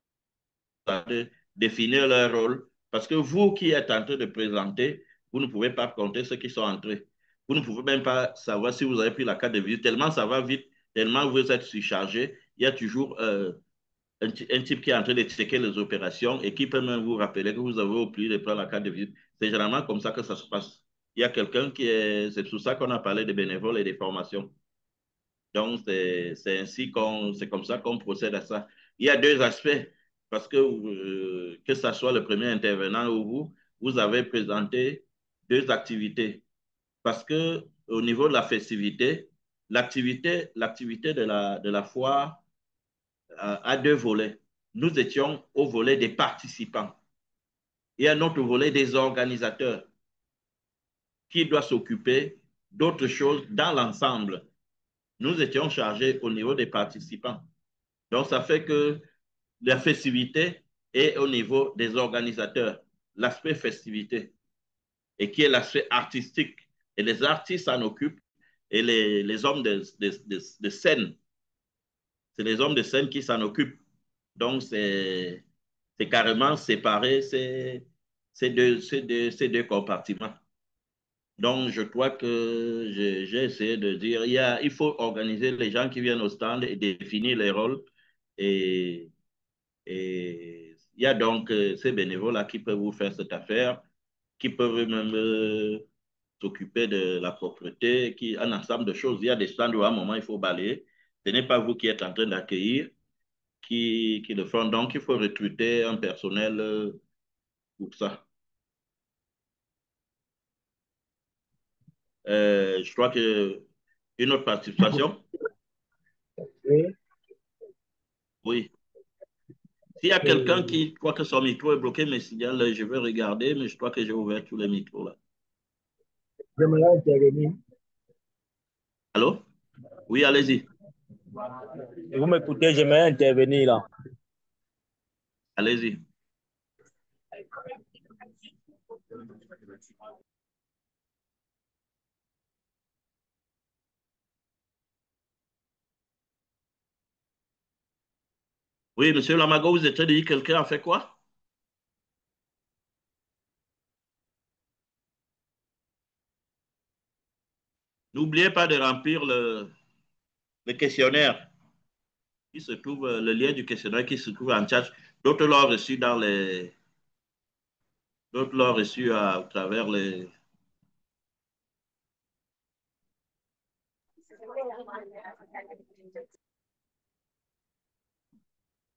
allez définir leur rôle. Parce que vous qui êtes en train de présenter, vous ne pouvez pas compter ceux qui sont entrés. Vous ne pouvez même pas savoir si vous avez pris la carte de visite. Tellement ça va vite, tellement vous êtes surchargé. Il y a toujours un type qui est en train de checker les opérations et qui peut même vous rappeler que vous avez oublié de prendre la carte de visite. C'est généralement comme ça que ça se passe. Il y a quelqu'un qui est... C'est pour ça qu'on a parlé des bénévoles et des formations. Donc, c'est comme ça qu'on procède à ça. Il y a deux aspects, parce que ce soit le premier intervenant ou vous avez présenté deux activités. Parce que au niveau de la festivité, l'activité de la foire a deux volets. Nous étions au volet des participants et un autre volet des organisateurs qui doit s'occuper d'autres choses dans l'ensemble. Nous étions chargés au niveau des participants. Donc, ça fait que la festivité est au niveau des organisateurs, l'aspect festivité, et qui est l'aspect artistique. Et les artistes s'en occupent, et les hommes de scène, c'est les hommes de scène qui s'en occupent. Donc, c'est carrément séparé ces deux compartiments. Donc, je crois que j'ai essayé de dire, il faut organiser les gens qui viennent au stand et définir les rôles. Et il y a donc ces bénévoles-là qui peuvent vous faire cette affaire, qui peuvent même s'occuper de la propreté, un ensemble de choses. Il y a des stands où à un moment, il faut balayer. Ce n'est pas vous qui êtes en train d'accueillir qui le font. Donc, il faut recruter un personnel pour ça. Je crois que une autre participation. Oui. Oui. S'il y a quelqu'un qui croit que son micro est bloqué, mais signale, je vais regarder, mais je crois que j'ai ouvert tous les micros là. J'aimerais intervenir. Allô? Oui, allez-y. Vous m'écoutez, j'aimerais intervenir là. Allez-y. Oui, monsieur Lamago, vous êtes dit quelqu'un a fait quoi? N'oubliez pas de remplir le questionnaire. Il se trouve, le lien du questionnaire qui se trouve en chat. D'autres l'ont reçu d'autres l'ont reçu à travers les.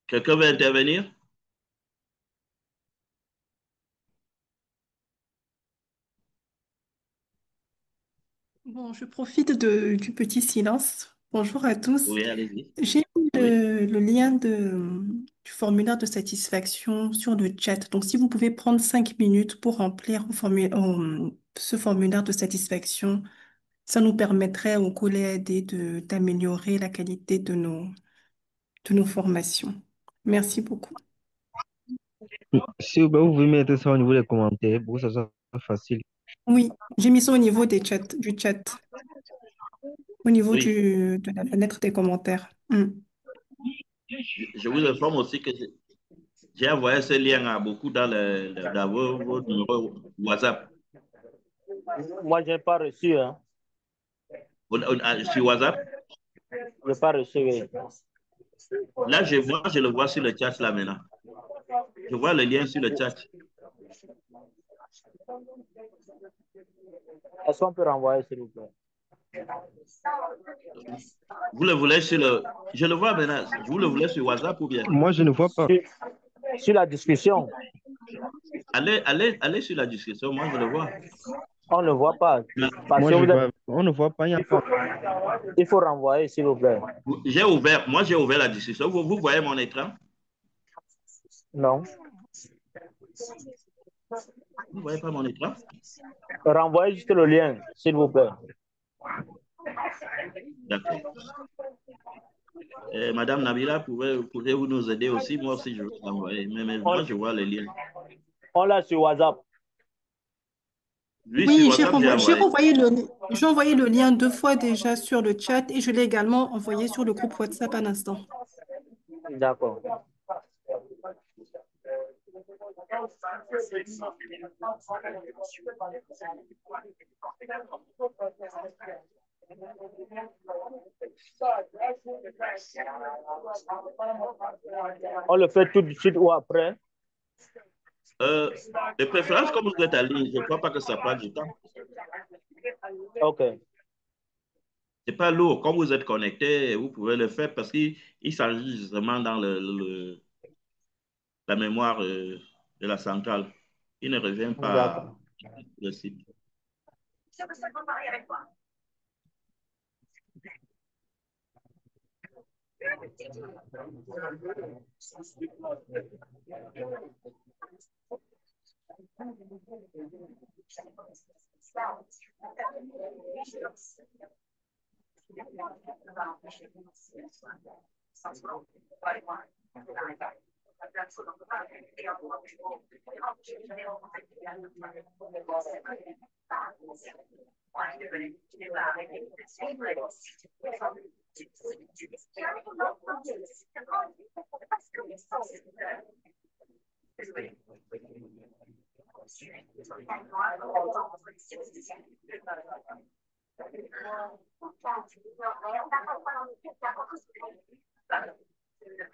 Quelqu'un veut intervenir? Bon, je profite du petit silence. Bonjour à tous. Oui, allez-y. J'ai mis Oui. le lien du formulaire de satisfaction sur le chat. Donc, si vous pouvez prendre 5 minutes pour remplir ce formulaire de satisfaction, ça nous permettrait aux collègues d'améliorer la qualité de nos formations. Merci beaucoup. Si vous pouvez mettre ça au niveau des commentaires pour que ça soit facile. Oui, j'ai mis ça au niveau du chat, au niveau Oui. de la fenêtre des commentaires. Je vous informe aussi que j'ai envoyé ce lien à beaucoup dans vos numéros WhatsApp. Moi, je n'ai pas reçu. Hein. Sur WhatsApp? Je n'ai pas reçu. Oui. Là, je le vois sur le chat là maintenant. Je vois le lien sur le chat. Est-ce qu'on peut renvoyer, s'il vous plaît? Vous le voulez sur le... Je le vois maintenant. Vous le voulez sur WhatsApp ou bien? Moi, je ne vois pas. Sur la discussion. Allez sur la discussion. Moi, je le vois. On ne voit pas. On ne voit pas. Il n'y a pas. Il faut renvoyer, s'il vous plaît. Moi, j'ai ouvert la discussion. Vous voyez mon écran? Non. Vous ne voyez pas mon écran? Renvoyez juste le lien, s'il vous plaît. D'accord. Madame Nabila, pouvez-vous nous aider aussi? Moi aussi, je veux l'envoyer. Mais moi, je vois le lien. On l'a sur WhatsApp. Oui, j'ai envoyé le lien 2 fois déjà sur le chat et je l'ai également envoyé sur le groupe WhatsApp à l'instant. D'accord. On le fait tout de suite ou après? De préférence, comme vous êtes à ligne, je ne crois pas que ça prend du temps. OK. C'est pas lourd. Comme vous êtes connecté, vous pouvez le faire parce qu'il s'agit justement dans la mémoire de la centrale. Il ne revient pas D'accord. le site.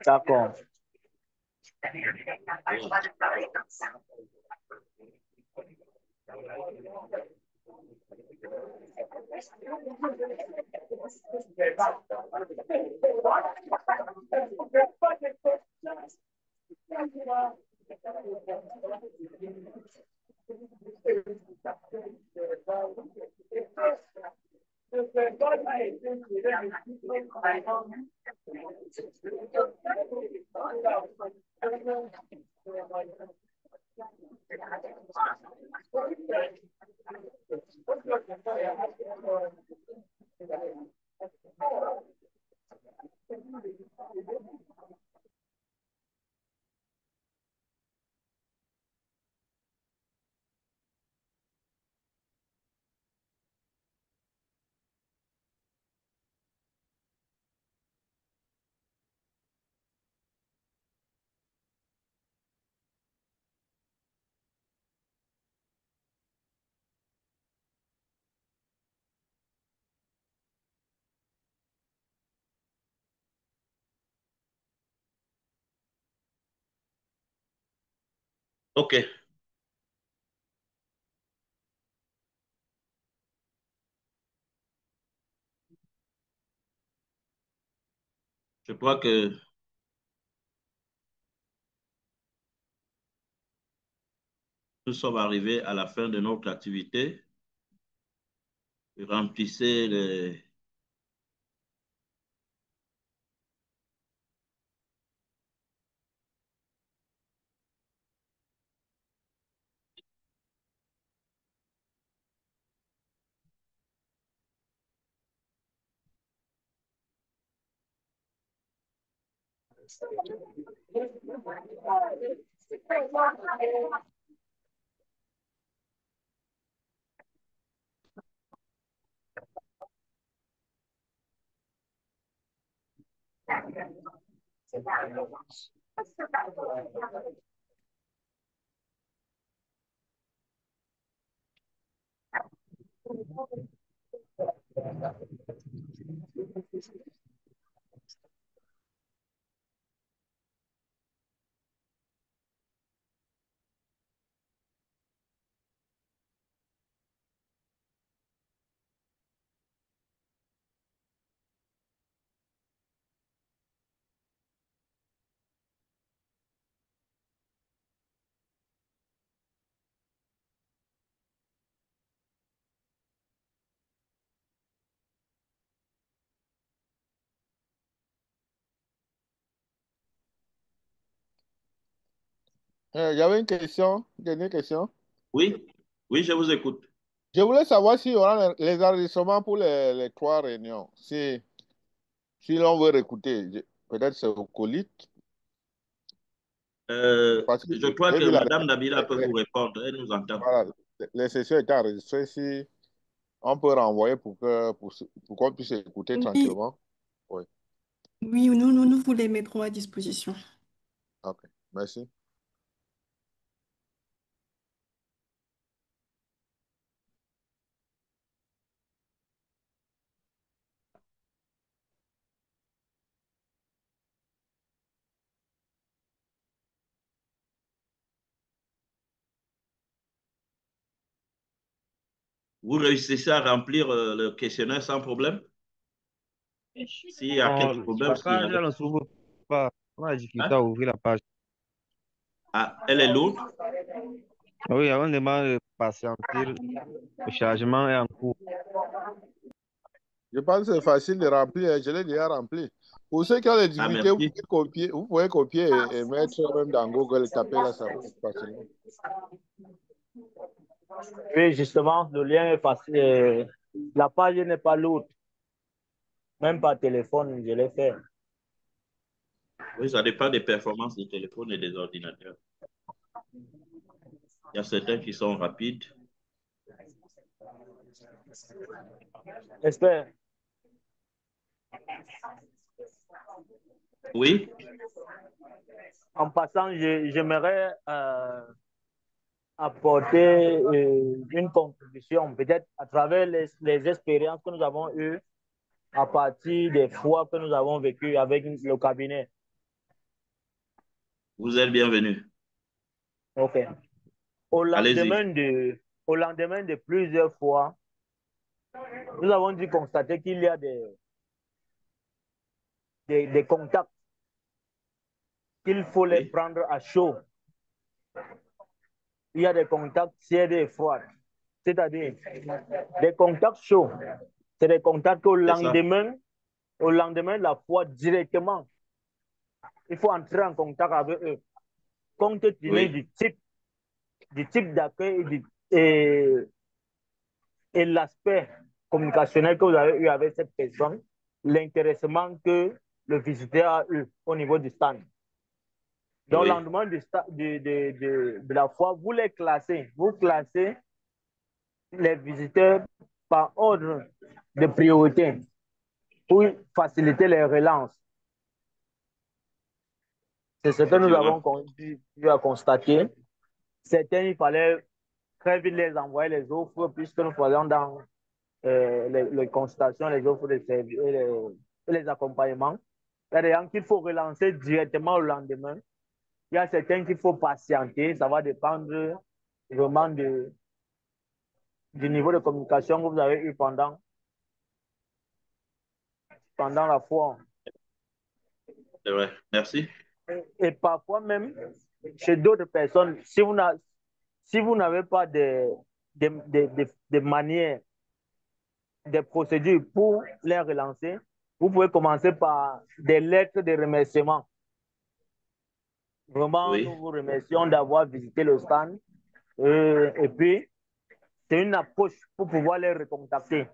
D'accord. OK. Je crois que nous sommes arrivés à la fin de notre activité. Remplissez les... Il y avait une question, une dernière question. Oui, oui, je vous écoute. Je voulais savoir s'il y aura les enregistrements pour les trois réunions. Si l'on veut réécouter, peut-être c'est au colis. Parce que Je crois j'ai que vu Madame Nabila peut vous répondre. Elle nous entend. voilà, les sessions étaient enregistrées. Si on peut renvoyer pour qu'on puisse écouter Oui, tranquillement. Oui, oui, nous vous les mettrons à disposition. ok. Merci. Vous réussissez à remplir le questionnaire sans problème? S'il y a Non, quelques problèmes, la s'il y page, avait... elle ne s'ouvre pas. On a difficulté Hein? à ouvrir la page. Ah, elle est lourde? Ah oui, on demande de patienter. Le chargement est en cours. Je pense que c'est facile de remplir, hein. Je l'ai déjà rempli. Pour ceux qui ont des Ah, difficultés, merci. vous pouvez copier et mettre même dans Google, taper là, ça passe facilement. Oui, justement, le lien est facile. La page n'est pas lourde. Même par téléphone, je l'ai fait. Oui, ça dépend des performances des téléphones et des ordinateurs. Il y a certains qui sont rapides. J'espère. Oui, En passant, j'aimerais apporter une contribution, peut-être à travers les expériences que nous avons eues à partir des fois que nous avons vécu avec le cabinet. vous êtes bienvenue. OK. Au Allez-y. lendemain au lendemain de plusieurs fois, nous avons dû constater qu'il y a des contacts qu'il faut les Oui, prendre à chaud. Il y a des contacts tièdes et froids. C'est-à-dire des contacts chauds. C'est des contacts c'est ça. au lendemain de la fois directement. Il faut entrer en contact avec eux. Compte tenu Oui, du type d'accueil et l'aspect communicationnel que vous avez eu avec cette personne, l'intéressement que le visiteur a eu au niveau du stand. Donc, le oui, lendemain de la fois, vous les classez. Vous classez les visiteurs par ordre de priorité pour faciliter les relances. C'est ce que nous effectivement. avons dû à constater. Certains, il fallait très vite les envoyer les offres puisque nous faisons dans les consultations, les offres de services et les accompagnements. Il y a des gens qu'il faut relancer directement le lendemain. Il y a certains qu'il faut patienter. Ça va dépendre vraiment du niveau de communication que vous avez eu pendant la fois. C'est vrai. Merci. Et parfois même, chez d'autres personnes, si vous n'avez pas de manière, des procédures pour les relancer, vous pouvez commencer par des lettres de remerciement. Vraiment, Oui, nous vous remercions d'avoir visité le stand. Et puis, c'est une approche pour pouvoir les recontacter.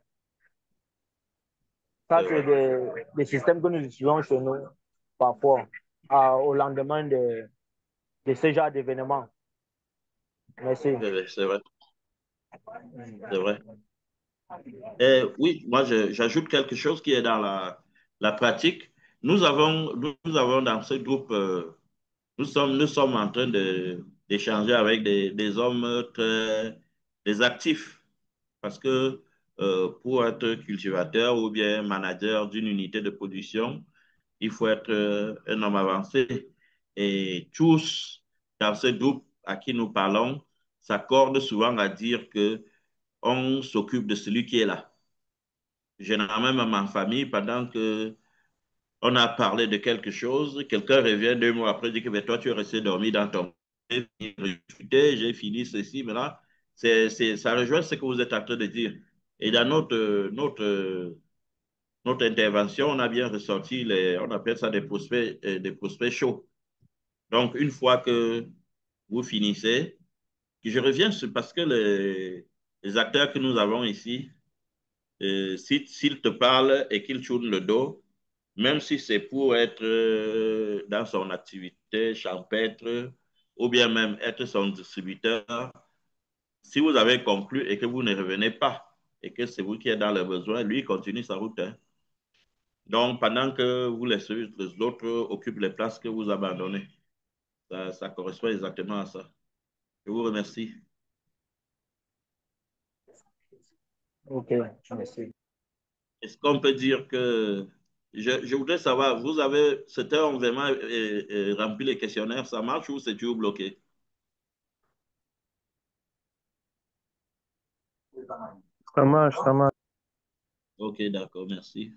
Ça, c'est c'est vrai. des systèmes que nous utilisons chez nous parfois au lendemain de ce genre d'événement. Merci. C'est vrai. C'est vrai. Et oui, moi, j'ajoute quelque chose qui est dans la pratique. Nous avons dans ce groupe, nous sommes en train d'échanger avec des hommes des actifs. Parce que pour être cultivateur ou bien manager d'une unité de production, il faut être un homme avancé. Et tous, dans ce groupe à qui nous parlons, s'accordent souvent à dire que on s'occupe de celui qui est là. Généralement, même en famille, pendant que on a parlé de quelque chose, quelqu'un revient 2 mois après, dit que ben, toi, tu es resté dormir dans ton... J'ai fini ceci, mais là, ça rejoint ce que vous êtes en train de dire. Et dans notre intervention, on a bien ressorti, on appelle ça des prospects chauds. Donc, une fois que vous finissez, je reviens parce que les acteurs que nous avons ici, s'ils te parlent et qu'ils tournent le dos, même si c'est pour être dans son activité champêtre ou bien même être son distributeur, si vous avez conclu et que vous ne revenez pas et que c'est vous qui êtes dans le besoin, lui continue sa route, hein. Donc, pendant que vous laissez les autres occupent les places que vous abandonnez, ça correspond exactement à ça. Je vous remercie. OK, merci. Est-ce qu'on peut dire que je voudrais savoir, c'était vraiment rempli les questionnaires, ça marche ou c'est toujours bloqué? Ça marche, ça marche. Ok, d'accord, merci.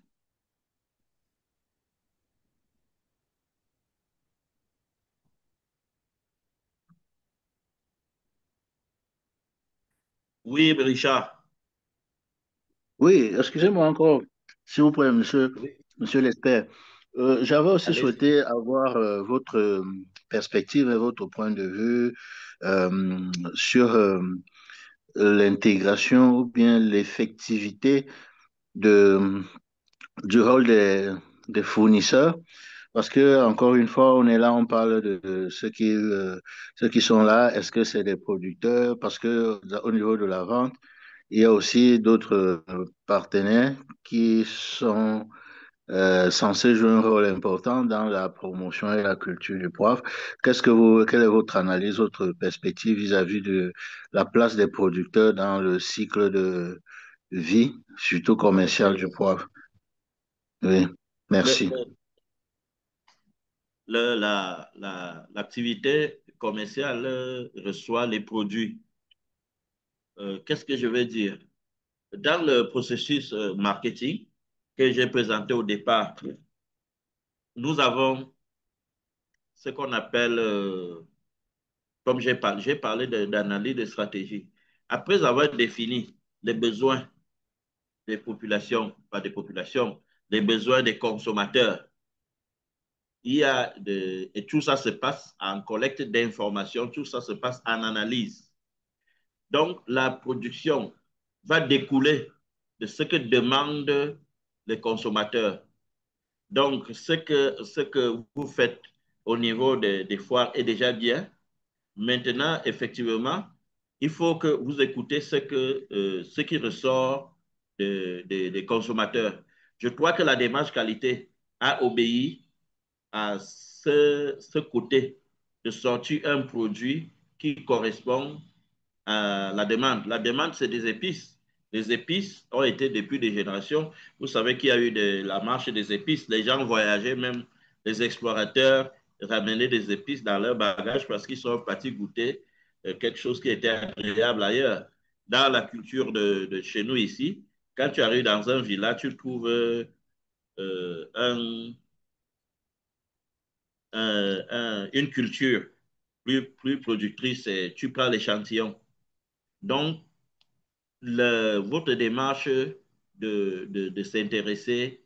Oui, Richard. Oui, excusez-moi encore, s'il vous plaît, Oui, monsieur Lester. J'avais aussi allez-y. souhaité avoir votre perspective et votre point de vue sur l'intégration ou bien l'effectivité de, du rôle des fournisseurs. Parce que, encore une fois, on est là, on parle de ceux qui sont là. Est-ce que c'est des producteurs? Parce que au niveau de la vente, il y a aussi d'autres partenaires qui sont censés jouer un rôle important dans la promotion et la culture du poivre. Quelle est votre analyse, votre perspective vis-à-vis de la place des producteurs dans le cycle de vie, surtout commercial du poivre? Oui, Le- merci. le- L'activité commerciale reçoit les produits. Qu'est-ce que je veux dire? Dans le processus marketing que j'ai présenté au départ, nous avons ce qu'on appelle, comme j'ai parlé d'analyse de stratégie. Après avoir défini les besoins des populations, pas des populations, les besoins des consommateurs, et tout ça se passe en collecte d'informations, tout ça se passe en analyse. Donc, la production va découler de ce que demandent les consommateurs. Donc, ce que vous faites au niveau des foires est déjà bien. Maintenant, effectivement, il faut que vous écoutez ce qui ressort des consommateurs. Je crois que la démarche qualité a obéi à ce côté de sortir un produit qui correspond la demande. La demande, c'est des épices. Les épices ont été depuis des générations. Vous savez qu'il y a eu la marche des épices. Les gens voyageaient, même les explorateurs ramenaient des épices dans leur bagage parce qu'ils sont partis goûter quelque chose qui était agréable ailleurs. Dans la culture de chez nous ici, quand tu arrives dans un village, tu trouves un, une culture plus productrice et tu prends l'échantillon. Donc, votre démarche de s'intéresser,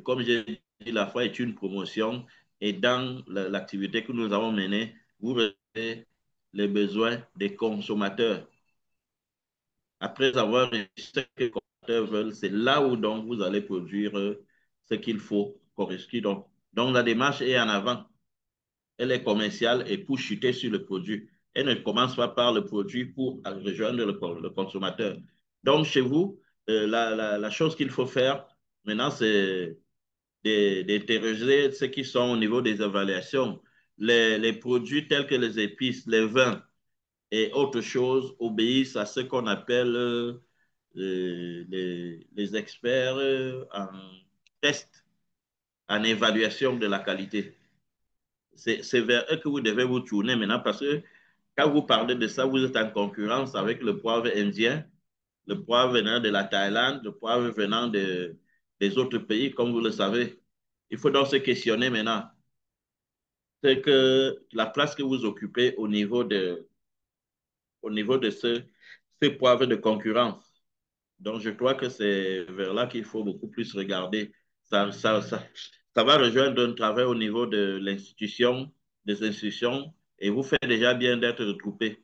comme j'ai dit la fois, est une promotion. Et dans l'activité que nous avons menée, vous recevez les besoins des consommateurs. Après avoir réussi ce que les consommateurs veulent, c'est là où donc vous allez produire ce qu'il faut correspondre. Donc la démarche est en avant. Elle est commerciale et pour chuter sur le produit. Elle ne commence pas par le produit pour rejoindre le consommateur. Donc, chez vous, la chose qu'il faut faire maintenant, c'est d'interroger ceux qui sont au niveau des évaluations. Les produits tels que les épices, les vins et autres choses obéissent à ce qu'on appelle les experts en test, en évaluation de la qualité. C'est vers eux que vous devez vous tourner maintenant parce que quand vous parlez de ça, vous êtes en concurrence avec le poivre indien, le poivre venant de la Thaïlande, le poivre venant des autres pays, comme vous le savez. Il faut donc se questionner maintenant. C'est que la place que vous occupez au niveau de ce poivre de concurrence. Donc, je crois que c'est vers là qu'il faut beaucoup plus regarder. Ça va rejoindre un travail au niveau de l'institution, des institutions, et vous faites déjà bien d'être regroupé.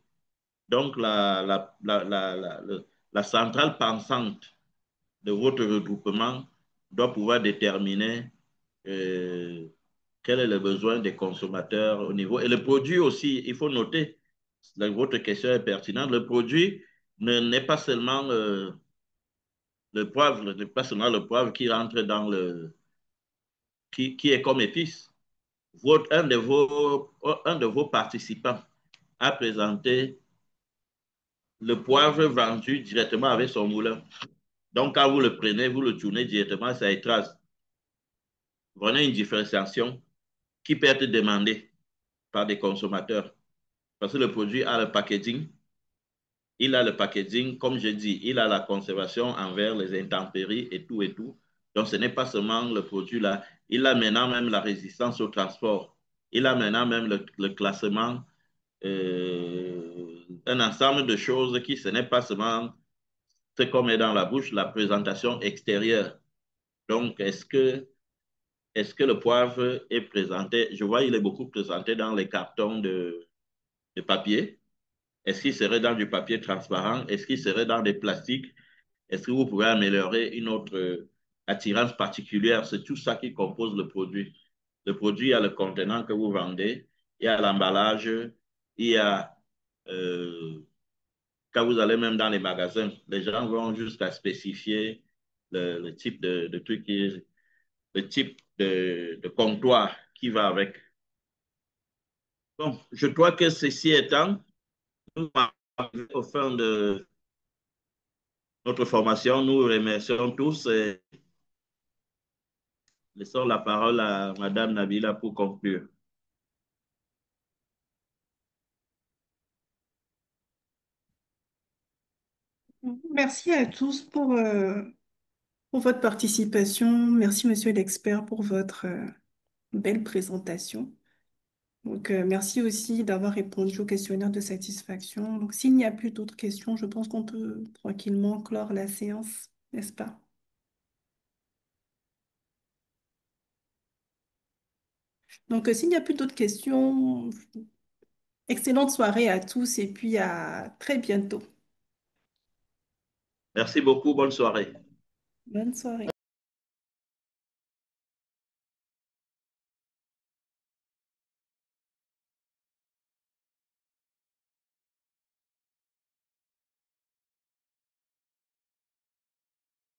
Donc, la centrale pensante de votre regroupement doit pouvoir déterminer euh, quel est le besoin des consommateurs au niveau. Et le produit aussi, il faut noter, votre question est pertinente, le produit n'est pas seulement le poivre, n'est pas seulement le poivre qui rentre dans qui est comme épice. Un de vos participants a présenté le poivre vendu directement avec son moulin. Donc, quand vous le prenez, vous le tournez directement, ça écrase. Vous avez une différenciation qui peut être demandée par des consommateurs. Parce que le produit a le packaging, il a le packaging, comme je dis, il a la conservation envers les intempéries et tout et tout. Donc, ce n'est pas seulement le produit là. Il a maintenant même la résistance au transport. Il a maintenant même le classement, un ensemble de choses qui, ce n'est pas seulement ce qu'on met dans la bouche, la présentation extérieure. Donc, est-ce que le poivre est présenté? Je vois il est beaucoup présenté dans les cartons de papier. Est-ce qu'il serait dans du papier transparent? Est-ce qu'il serait dans des plastiques? Est-ce que vous pouvez améliorer une autre attirance particulière? C'est tout ça qui compose le produit. Le produit, il y a le contenant que vous vendez, il y a l'emballage, il y a, quand vous allez même dans les magasins, les gens vont jusqu'à spécifier le type de truc, le type de comptoir qui va avec. Bon, je crois que ceci étant, nous arrivons au fin de notre formation. Nous remercions tous et laissons la parole à Madame Nabila pour conclure. Merci à tous pour votre participation. Merci, monsieur l'expert, pour votre belle présentation. Donc, merci aussi d'avoir répondu au questionnaire de satisfaction. Donc, s'il n'y a plus d'autres questions, je pense qu'on peut tranquillement clore la séance, n'est-ce pas? Donc, s'il n'y a plus d'autres questions, excellente soirée à tous et puis à très bientôt. Merci beaucoup. Bonne soirée. Bonne soirée.